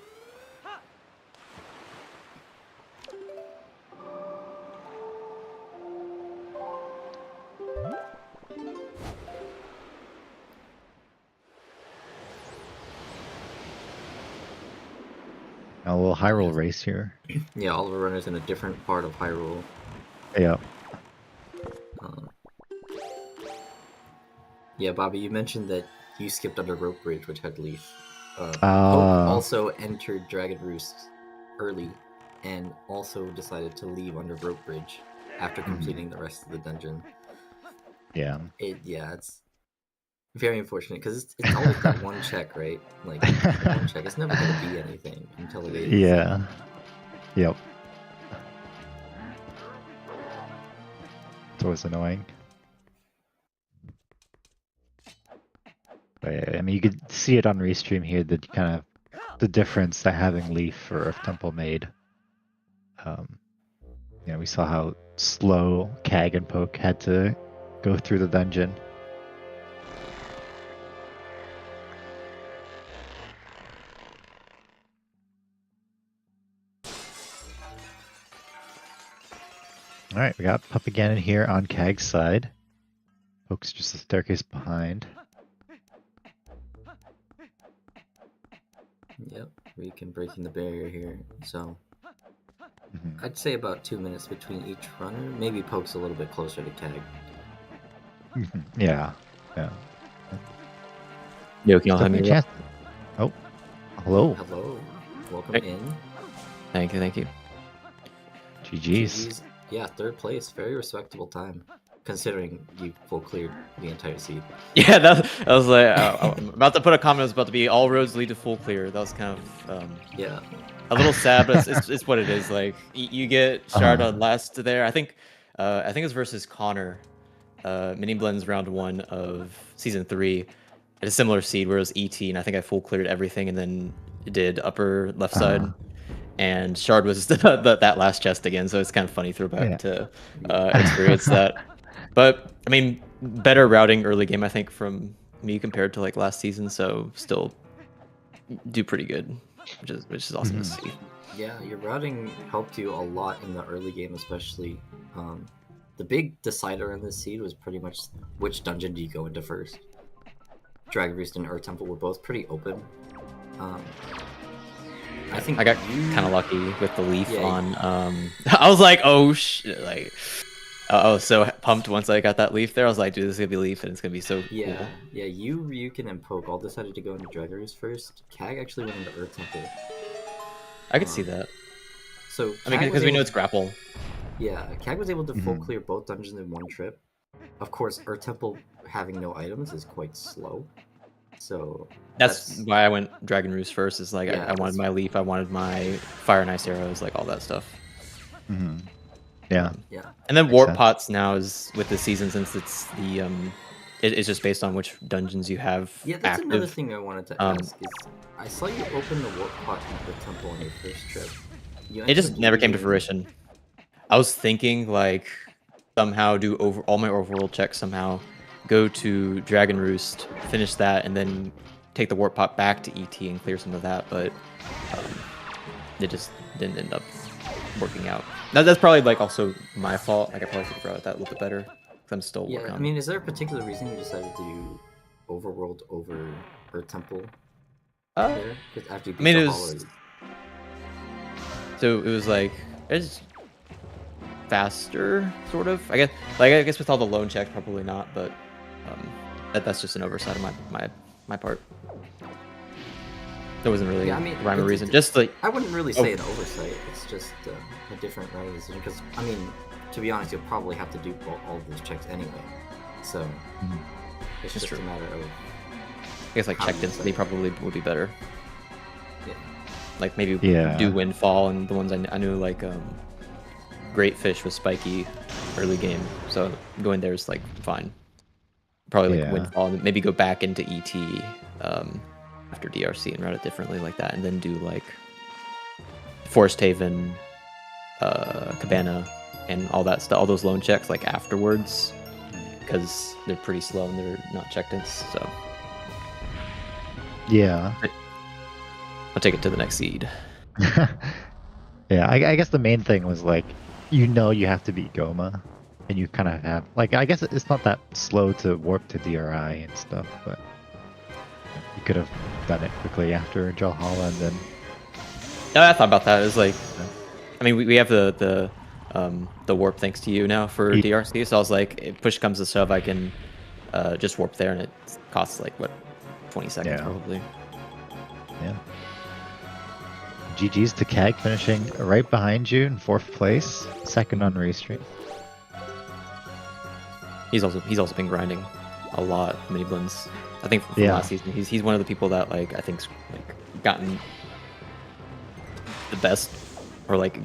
S3: A little Hyrule race here.
S2: Yeah, all of our runners in a different part of Hyrule.
S3: Yeah.
S2: Yeah, Bobby, you mentioned that you skipped under Rope Bridge, which had Leaf. Pope also entered Dragon Roost early, and also decided to leave under Rope Bridge after completing the rest of the dungeon.
S3: Yeah.
S2: It's very unfortunate because it's always that one check, right? Like one check. It's never gonna be anything until it is.
S3: Yeah. Yep. It's always annoying. But yeah, I mean, you could see it on Restream here, the kind of the difference that having Leaf for Earth Temple made. We saw how slow Kag and Poke had to go through the dungeon. Alright, we got Pup again in here on Kag's side. Poke's just a staircase behind.
S2: Yep, we can break in the barrier here. So I'd say about 2 minutes between each runner. Maybe Poke's a little bit closer to Kag.
S3: Yeah.
S4: Yo, can y'all have me?
S3: Oh, hello.
S2: Hello. Welcome in.
S4: Thank you.
S3: GG's.
S2: Yeah, third place. Very respectable time, considering you full cleared the entire seed.
S4: Yeah, I was like, I'm about to put a comment. It was about to be all roads lead to full clear. That was kind of
S2: yeah,
S4: a little sad, but it's what it is. Like you get Shard on last there. I think it was versus Connor, Miniblins round 1 of season 3. At a similar seed where it was ET, and I think I full cleared everything, and then did upper left side. And Shard was that last chest again, so it's kind of funny throwback to experience that. But I mean, better routing early game, I think, from me compared to like last season. So still do pretty good, which is awesome to see.
S2: Yeah, your routing helped you a lot in the early game, especially. The big decider in this seed was pretty much which dungeon do you go into first. Dragon Roost and Earth Temple were both pretty open. I think
S4: I got kind of lucky with the leaf on. I was like, oh shit! Like, I was so pumped once I got that leaf there. I was like, dude, this is gonna be leaf, and it's gonna be so cool.
S2: Yeah, you, Ryukin, and Poke all decided to go into Dragon Roost first. Kag actually went into Earth Temple.
S4: I could see that.
S2: So
S4: I mean, because we know it's grapple.
S2: Yeah, Kag was able to full clear both dungeons in one trip. Of course, Earth Temple having no items is quite slow. So
S4: That's why I went Dragon Roost first. Is like
S2: Yeah,
S4: I wanted my leaf, I wanted my fire and ice arrows, like all that stuff.
S3: Mhm. Yeah.
S2: yeah.
S4: And then
S3: Makes
S4: warp
S3: sense.
S4: pots now is with the season, since it's the it's just based on which dungeons you have
S2: Yeah, that's
S4: active.
S2: another thing I wanted to
S4: Um,
S2: ask. Is I saw you open the warp pot at the temple on your first trip. You
S4: It just
S2: ended up
S4: never came to
S2: leaving-
S4: fruition. I was thinking like somehow do over all my overworld checks somehow, go to Dragon Roost, finish that, and then take the warp pot back to ET and clear some of that, but it just didn't end up working out. That's probably like also my fault. Like I probably could have brought that a little bit better because I'm still
S2: Yeah,
S4: working
S2: I
S4: on
S2: mean,
S4: it.
S2: is there a particular reason you decided to do overworld over Earth Temple there? 'Cause after you beat
S4: I mean,
S2: the
S4: it
S2: Hollow,
S4: was so it was like it's faster, sort of. I guess with all the lone checks, probably not, but that's just an oversight on my part. There wasn't really
S2: Yeah, I mean,
S4: a rhyme or
S2: it's-
S4: reason. Just like
S2: I wouldn't really say an oversight. It's just a different writing decision. Because I mean, to be honest, you'll probably have to do all of those checks anyway. So
S3: Mhm.
S2: it's
S4: That's
S2: just
S4: true.
S2: a matter of
S4: I guess like
S2: How
S4: check
S2: you
S4: density
S2: say.
S4: probably would be better.
S2: yeah.
S4: Like maybe
S3: Yeah.
S4: do Windfall and the ones I knew like Great Fish was spiky early game, so going there is like fine. Probably like
S3: Yeah.
S4: Windfall and maybe go back into ET after DRC and route it differently like that, and then do like Forest Haven, Cabana, and all that stuff, all those lone checks like afterwards, because they're pretty slow and they're not checked in. So
S3: Yeah.
S4: I'll take it to the next seed.
S3: Yeah, I guess the main thing was like, you have to beat Goma, and you kind of have like, I guess it's not that slow to warp to DRI and stuff, but you could have done it quickly after Jalhalla, and then
S4: No, I thought about that. It was like, I mean, we have the warp thanks to you now for
S3: Yeah.
S4: DRC, so I was like, if push comes to shove, I can just warp there, and it costs like what 20 seconds
S3: Yeah.
S4: probably.
S3: yeah. GG's to Keg finishing right behind you in 4th place, second on Restream.
S4: He's also been grinding a lot, Miniblins. I think from
S3: Yeah.
S4: last season, he's one of the people that like I think's like gotten the best, or like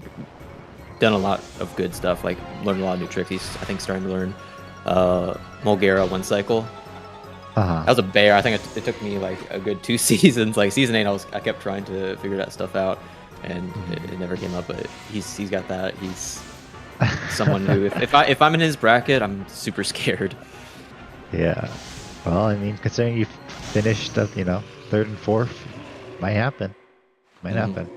S4: done a lot of good stuff, like learned a lot of new tricks. He's I think starting to learn Mulgara one cycle.
S3: Uh-huh.
S4: That was a bear. I think it took me like a good 2 seasons. Like season 8, I kept trying to figure that stuff out, and it never came up. But he's got that. He's someone who if I'm in his bracket, I'm super scared.
S3: Yeah. Well, I mean, considering you finished at, 3rd and 4th, might happen. Might
S4: Mhm.
S3: happen.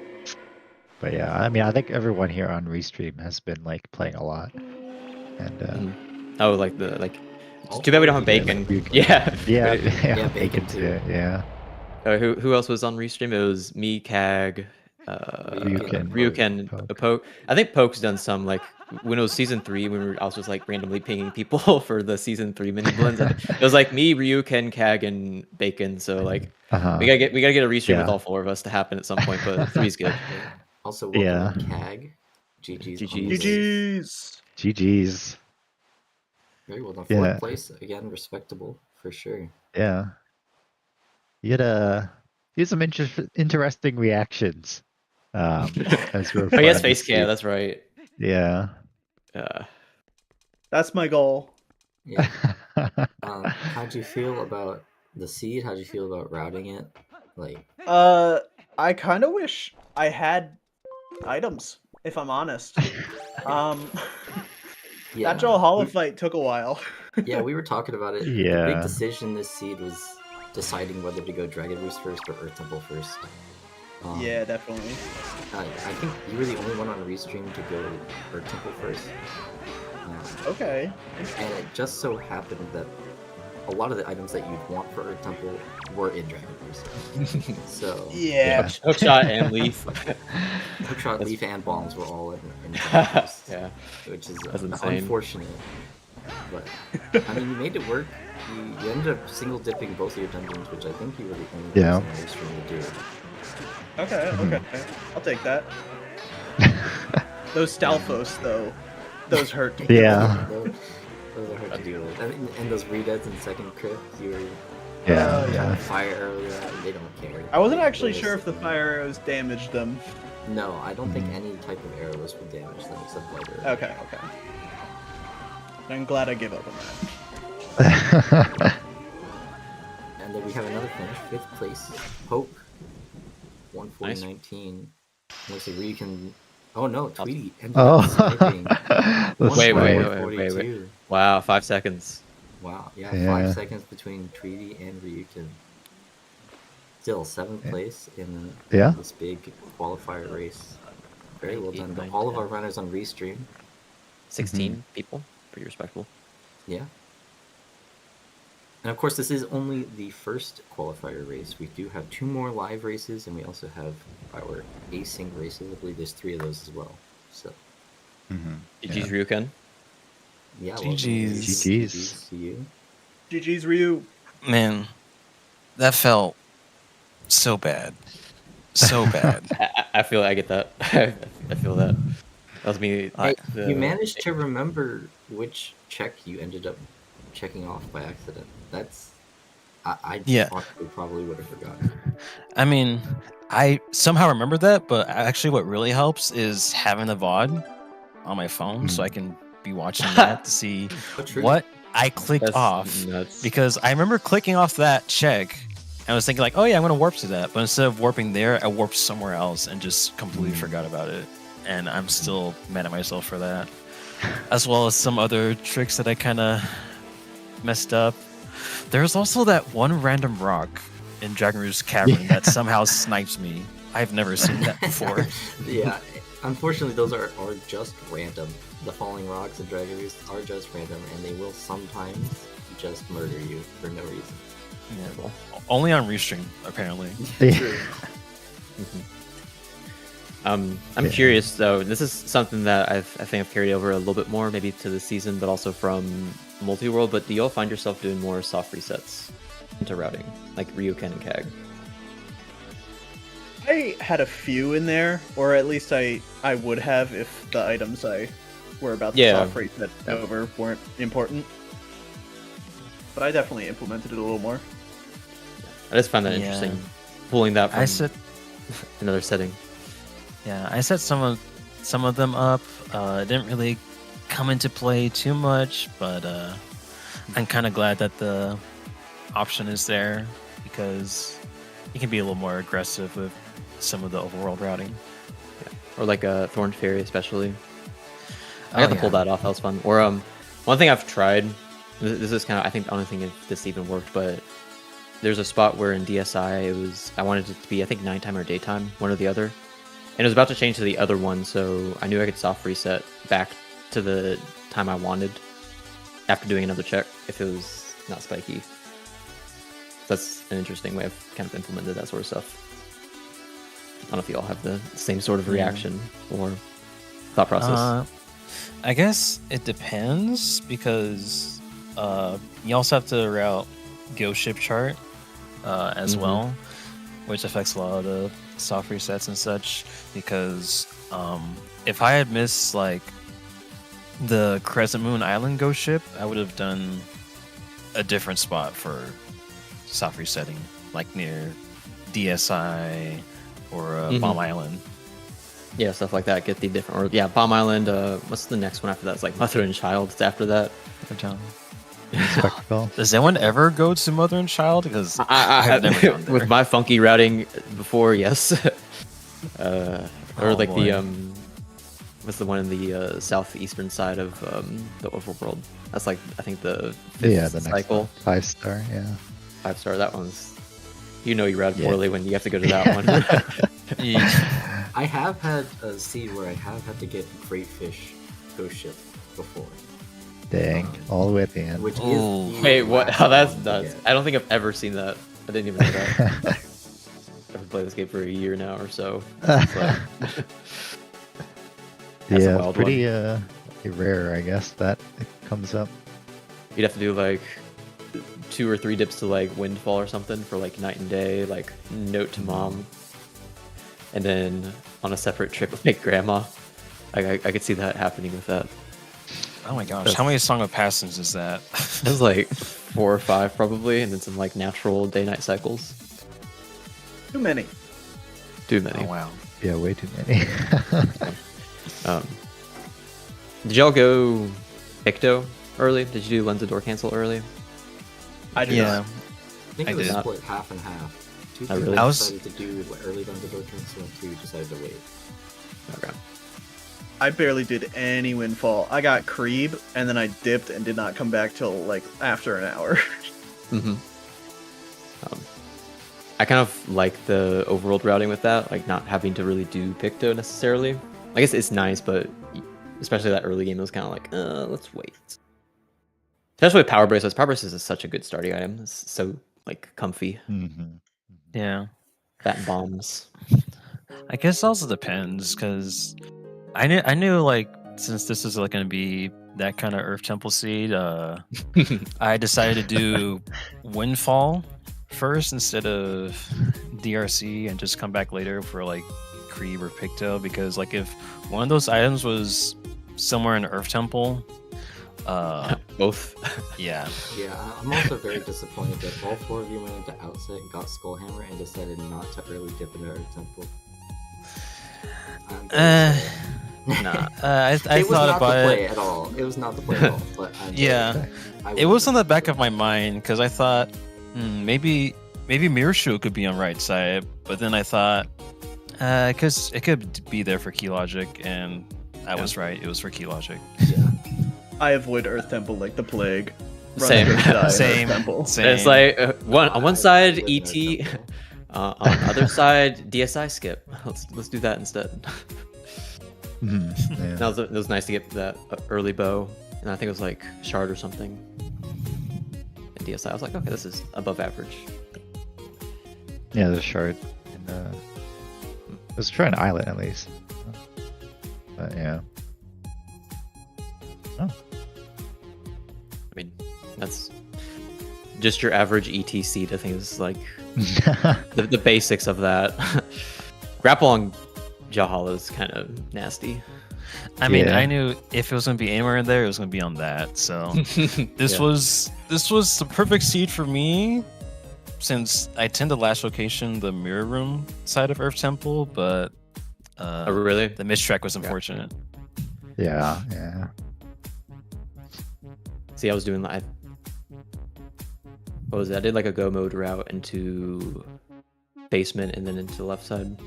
S3: But yeah, I mean, I think everyone here on Restream has been like playing a lot. And
S4: Oh, like it's too bad we don't have Bacon. Yeah.
S3: yeah,
S2: Yeah,
S3: Bacon
S2: Bacon
S3: too.
S2: too.
S3: Yeah.
S4: Who else was on Restream? It was me, Cag, Ryuken,
S3: Poke.
S4: Poke. I think Poke's done some like when it was season 3 when I was just like randomly pinging people for the season 3 Miniblins. It was like me, Ryuken, Cag, and Bacon. So like
S3: Uh-huh.
S4: we gotta get a Restream with
S3: Yeah.
S4: all 4 of us to happen at some point. But 3's good.
S2: Yeah. Also, welcome
S3: Yeah.
S2: in CAG. GG's. on
S4: GG's.
S2: the way.
S5: GG's.
S3: GG's.
S2: Very well done.
S3: Yeah.
S2: 4th place again, respectable for sure.
S3: Yeah. You had some interesting reactions. As we were
S4: Oh yes,
S3: playing
S4: face
S3: this
S4: cam.
S3: game.
S4: That's right.
S3: Yeah.
S5: That's my goal.
S2: Yeah. How'd you feel about the seed? How'd you feel about routing it? Like,
S5: I kind of wish I had items, if I'm honest.
S2: yeah.
S5: That Jalhalla fight took a while.
S2: Yeah, we were talking about it. The
S3: Yeah.
S2: big decision this seed was deciding whether to go Dragon Roost first or Earth Temple first.
S5: Yeah, definitely.
S2: I think you were the only one on Restream to go Earth Temple first.
S5: Okay.
S2: And it just so happened that a lot of the items that you'd want for Earth Temple were in Dragon Roost. So,
S5: Yeah.
S4: Hookshot and Leaf.
S2: Hookshot, Leaf, and Bombs were all in Dragon Roost.
S4: Yeah.
S2: Which is
S4: That's insane.
S2: unfortunate. But, I mean, you made it work. You ended up single dipping both of your dungeons, which I think you were the only
S3: Yeah.
S2: person on Restream to do it.
S5: Okay,
S3: Mhm.
S5: okay. I'll take that. Those Stalfos, though, those hurt.
S3: Yeah.
S2: Those are hard to deal with. I mean, and those redeads in second crypt, you were
S3: Yeah.
S5: yeah.
S2: Fire arrow, they don't care.
S5: I wasn't actually
S2: They
S5: sure
S2: just-
S5: if the fire arrows damaged them.
S2: No, I don't think any type of arrows would damage them except light arrows.
S5: Okay. I'm glad I gave up on that.
S2: And then we have another finish, 5th place, Poke,
S4: Nice.
S2: 140.19. Looks like Ryukin. Oh no, Tweety ended
S3: Oh.
S2: up sniping.
S4: Wait.
S2: 140.42.
S4: Wow, 5 seconds.
S2: Wow, yeah,
S3: Yeah.
S2: 5 seconds between Tweety and Ryukin. Still 7th place in
S3: Yeah.
S2: this big qualifier race. Very well
S4: Eight,
S2: done.
S4: nine,
S2: All of
S4: 10.
S2: our runners on Restream.
S4: 16 people. Pretty respectable.
S2: Yeah. And of course, this is only the first qualifier race. We do have 2 more live races, and we also have our async races. I believe there's 3 of those as well. So,
S4: GG's Ryuken.
S2: yeah.
S6: GG's.
S3: GG's.
S2: to you.
S5: GG's Ryu.
S6: Man, that felt so bad. So bad.
S4: I feel I get that. I feel that. That was me.
S2: Hey,
S4: the-
S2: you managed to remember which check you ended up checking off by accident. That's. I
S6: Yeah.
S2: probably would have forgotten.
S6: I mean, I somehow remember that, but actually, what really helps is having the VOD on my phone, so I can be watching that to see
S2: Oh, true.
S6: what I clicked
S4: That's
S6: off.
S4: nuts.
S6: Because I remember clicking off that check. I was thinking like, oh yeah, I'm gonna warp to that, but instead of warping there, I warped somewhere else and just completely forgot about it. And I'm still mad at myself for that, as well as some other tricks that I kind of messed up. There's also that one random rock in Dragon Roost Cavern that somehow snipes me. I've never seen that before.
S2: Yeah, unfortunately, those are just random. The falling rocks and Dragon Roost are just random, and they will sometimes just murder you for no reason.
S6: Yeah. Only on Restream, apparently.
S2: True.
S4: I'm
S3: Yeah.
S4: curious though. This is something that I think I've carried over a little bit more, maybe to the season, but also from multi-world. But do y'all find yourself doing more soft resets into routing, like Ryuken and Kag?
S5: I had a few in there, or at least I would have if the items I were about to
S4: Yeah.
S5: soft reset over weren't important. But I definitely implemented it a little more.
S4: I just find that
S6: Yeah.
S4: interesting, pulling that from
S6: I set
S4: another setting.
S6: I set some of them up. It didn't really come into play too much, but I'm kind of glad that the option is there because you can be a little more aggressive with some of the overworld routing.
S4: Or like a Thorn Fairy, especially. I
S6: Oh,
S4: got to
S6: yeah.
S4: pull that off. That was fun. Or one thing I've tried. This is kind of, I think, I don't think if this even worked, but there's a spot where in DSI I wanted it to be, I think, nighttime or daytime, one or the other, and it was about to change to the other one, so I knew I could soft reset back to the time I wanted after doing another check if it was not spiky. That's an interesting way I've kind of implemented that sort of stuff. I don't know if you all have the same sort of reaction or thought process.
S6: I guess it depends because you also have to route Ghost Ship chart as well, which affects a lot of the soft resets and such. Because if I had missed like the Crescent Moon Island Ghost Ship, I would have done a different spot for soft resetting, like near DSI or Bomb Island.
S4: Yeah, stuff like that. Get the different, or Bomb Island. What's the next one after that? It's like Mother and Child. It's after that.
S3: Spectacle.
S6: Does anyone ever go to Mother and Child? Because I've never gone there.
S4: With my funky routing before, yes. Or
S6: Oh,
S4: like
S6: boy.
S4: what's the one in the southeastern side of the overworld? That's like I think the fifth
S3: Yeah, the next
S4: cycle.
S3: one. 5-star, yeah.
S4: 5-star. That one's. You know you route
S3: Yeah.
S4: poorly when you have to go to that one.
S6: Yeah.
S2: I have had a seed where I have had to get Great Fish Ghost Ship before,
S3: Dang, all the way at the end.
S2: which
S6: Ooh.
S2: is the
S4: Wait, what?
S2: last
S4: Oh, that's
S2: one to
S4: nuts.
S2: get.
S4: I don't think I've ever seen that. I didn't even know that. I've been playing this game for a year now or so. It's like- That's a
S3: Yeah,
S4: wild
S3: pretty rare, I guess, that it comes up.
S4: You'd have to do like 2 or 3 dips to like Windfall or something for like night and day, like note to mom, and then on a separate trip with like grandma. I could see that happening with that.
S6: Oh my gosh, how many Song of Passions is that?
S4: There's like 4 or 5 probably, and it's in like natural day-night cycles.
S5: Too many.
S4: Too many.
S6: Oh wow.
S3: Yeah, way too many.
S4: Did y'all go Icto early? Did you do Lens of Door Cancel early?
S5: I did
S6: Yeah.
S5: not.
S2: I think
S6: I
S2: it was
S6: did.
S2: split half and half. Two
S4: Oh,
S2: people
S4: really?
S6: I was-
S2: decided to do early Lens of Door Cancel, and 2 decided to wait.
S4: Okay.
S5: I barely did any Windfall. I got Creeb, and then I dipped and did not come back till like after an hour.
S4: Mm-hmm. I kind of like the overworld routing with that, like not having to really do Picto necessarily. I guess it's nice, but especially that early game, it was kind of like, let's wait. Especially with Power Bracelets. Power Bracelets is such a good starting item. It's so like comfy.
S3: Mhm.
S6: Yeah.
S4: That bombs.
S6: I guess it also depends because I knew like since this is like going to be that kind of Earth Temple seed, I decided to do Windfall first instead of DRC and just come back later for like Creeb or Picto because like if one of those items was somewhere in Earth Temple,
S4: Both.
S6: yeah,
S2: Yeah, I'm also very disappointed that all 4 of you went into Outset, got Skullhammer, and decided not to early dip into Earth Temple. I'm very sorry.
S6: nah. I
S2: It was
S6: thought
S2: not
S6: about
S2: the play
S6: it.
S2: at all. It was not the play at all. But I'm
S6: Yeah.
S2: I
S6: It was on the
S2: wouldn't-
S6: back of my mind because I thought maybe Mirshu could be on right side, but then I thought because it could be there for Key Logic, and I was right. It was for Key Logic.
S2: Yeah.
S5: I avoid Earth Temple like the plague. Run
S4: Same.
S5: and die in Earth
S6: Same.
S5: Temple.
S6: Same.
S4: It's like on one
S2: I
S4: side
S2: live in
S4: ET,
S2: Earth Temple.
S4: on the other side DSI skip. Let's do that instead.
S3: Mhm. Yeah.
S4: It was nice to get that early bow, and I think it was like shard or something. And DSI, I was like, okay, this is above average.
S3: Yeah, the shard. And, let's try an island at least. But yeah. Oh.
S4: I mean, that's just your average ET seed. I think is like the basics of that. Grapple on Jahala is kind of nasty.
S6: I mean,
S3: Yeah.
S6: I knew if it was gonna be anywhere in there, it was gonna be on that. So this
S4: Yeah.
S6: was the perfect seed for me, since I tend to last location the mirror room side of Earth Temple, but
S4: Oh, really?
S6: the mistrack was unfortunate.
S3: Yeah, yeah.
S4: See, I was doing like, what was it? I did like a go mode route into basement and then into the left side.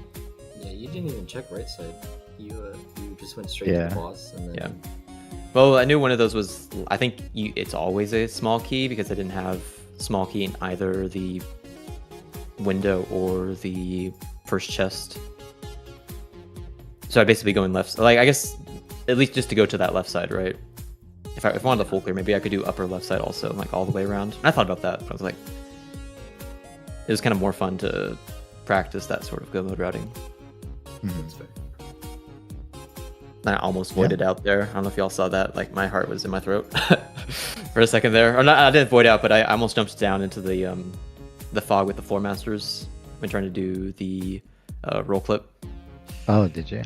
S2: Yeah, you didn't even check right side. You just went straight
S3: Yeah.
S2: to the boss and then
S4: Yeah. Well, I knew one of those was. I think it's always a small key because I didn't have small key in either the window or the first chest. So I'd basically go in left. Like I guess at least just to go to that left side, right? If I wanted the full clear, maybe I could do upper left side also, like all the way around. And I thought about that. But I was like, it was kind of more fun to practice that sort of go mode routing.
S3: Mhm.
S2: That's fair.
S4: And I almost voided out there. I don't know if y'all saw that. Like my heart was in my throat for a second there. Or not, I didn't void out, but I almost jumped down into the fog with the floor masters when trying to do the roll clip.
S3: Oh, did you?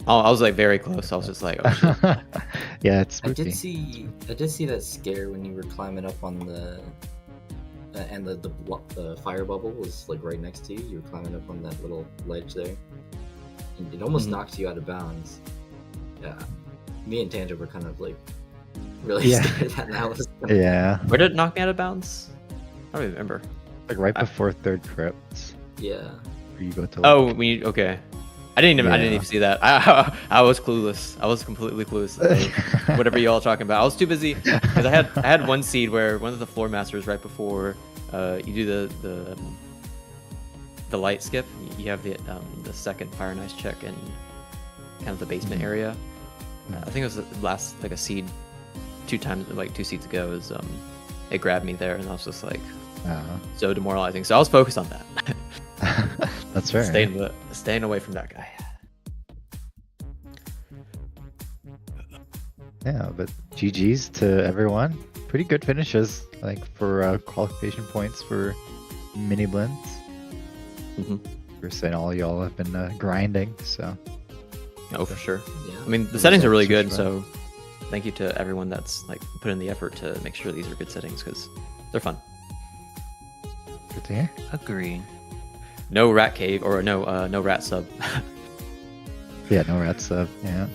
S4: Oh, I was like very close. I was just like, oh shit.
S3: Yeah, it's
S2: I
S3: spooky.
S2: did see that scare when you were climbing up on the and the fire bubble was like right next to you. You were climbing up on that little ledge there, and it almost
S4: Mhm.
S2: knocked you out of bounds. Yeah, me and Tangent were kind of like really
S3: Yeah.
S2: scared that was.
S3: Yeah,
S4: Where did it knock me out of bounds? I don't remember.
S3: like right before third crypt,
S2: Yeah.
S3: where you go to.
S4: Oh, okay. I didn't
S3: Yeah.
S4: even see that. I was clueless. I was completely clueless. Like, whatever y'all talking about. I was too busy because I had one seed where one of the floor masters right before you do the light skip. You have the second fire and ice check in kind of the basement area. I think it was the last like a seed 2 times, like 2 seeds ago. Is it grabbed me there and I was just like so demoralizing. So I was focused on that.
S3: That's fair.
S4: Staying away from that guy.
S3: Yeah, but GG's to everyone. Pretty good finishes, like for qualification points for Miniblins.
S4: Mhm.
S3: We're saying all y'all have been grinding, so
S4: Oh, for sure.
S2: Yeah.
S4: I mean, the settings are really good,
S3: Results
S4: so thank you to everyone that's like put in the effort to make sure these are good settings because they're fun.
S3: Good to hear.
S6: Agree.
S4: No rat cave or no rat sub.
S3: Yeah, no rat sub. Yeah.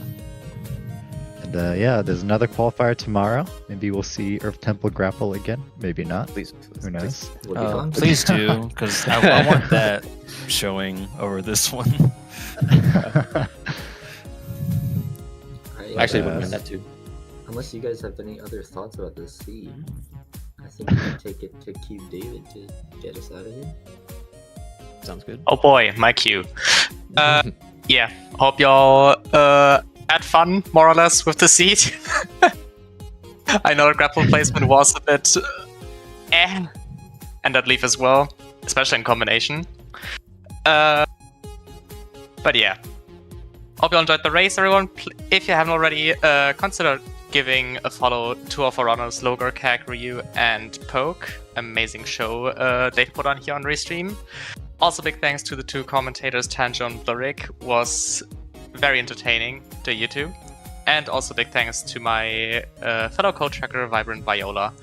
S3: And yeah, there's another qualifier tomorrow. Maybe we'll see Earth Temple grapple again. Maybe not.
S4: Please.
S3: Who knows?
S2: Would be fun.
S6: Please do, because I want that showing over this one.
S2: Alright,
S4: Actually, wouldn't mind that too.
S2: unless you guys have any other thoughts about this seed, I think we can take it to Cube David to get us out of here.
S4: Sounds good.
S1: Oh boy, my cue. Yeah, hope y'all had fun, more or less, with the seed. I know the grapple placement was a bit and that leaf as well, especially in combination. But yeah, hope you all enjoyed the race, everyone. If you haven't already, consider giving a follow to our runners, Logar, Kag, Ryu, and Poke. Amazing show they've put on here on Restream. Also, big thanks to the two commentators, Tanjo and Blurick. Was very entertaining to you two. And also big thanks to my fellow co-tracker, Vibrant Viola.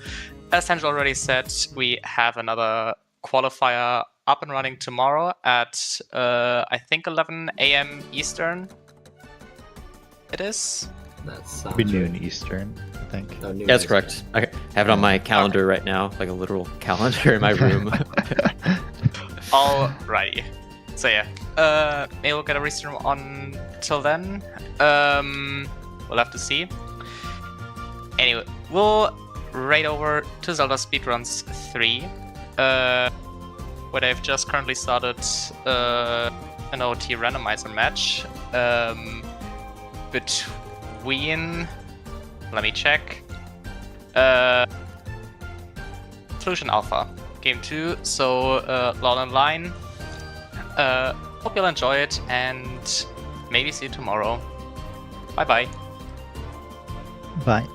S1: As Tanjo already said, we have another qualifier up and running tomorrow at, I think, 11 a.m. Eastern. It is?
S2: That sounds
S3: Be noon
S2: right.
S3: Eastern, I think.
S2: Oh, noon
S4: Yeah, that's
S2: Eastern.
S4: correct. I have it on my calendar right now, like a literal calendar in my room.
S1: Alrighty. So yeah, maybe we'll get a restream on till then. We'll have to see. Anyway, we'll raid over to Zelda Speedruns 3, where they've just currently started an OT randomizer match between, let me check, Fusion Alpha. Game 2, so LOL Online. Hope you'll enjoy it, and maybe see you tomorrow. Bye bye.
S3: Bye.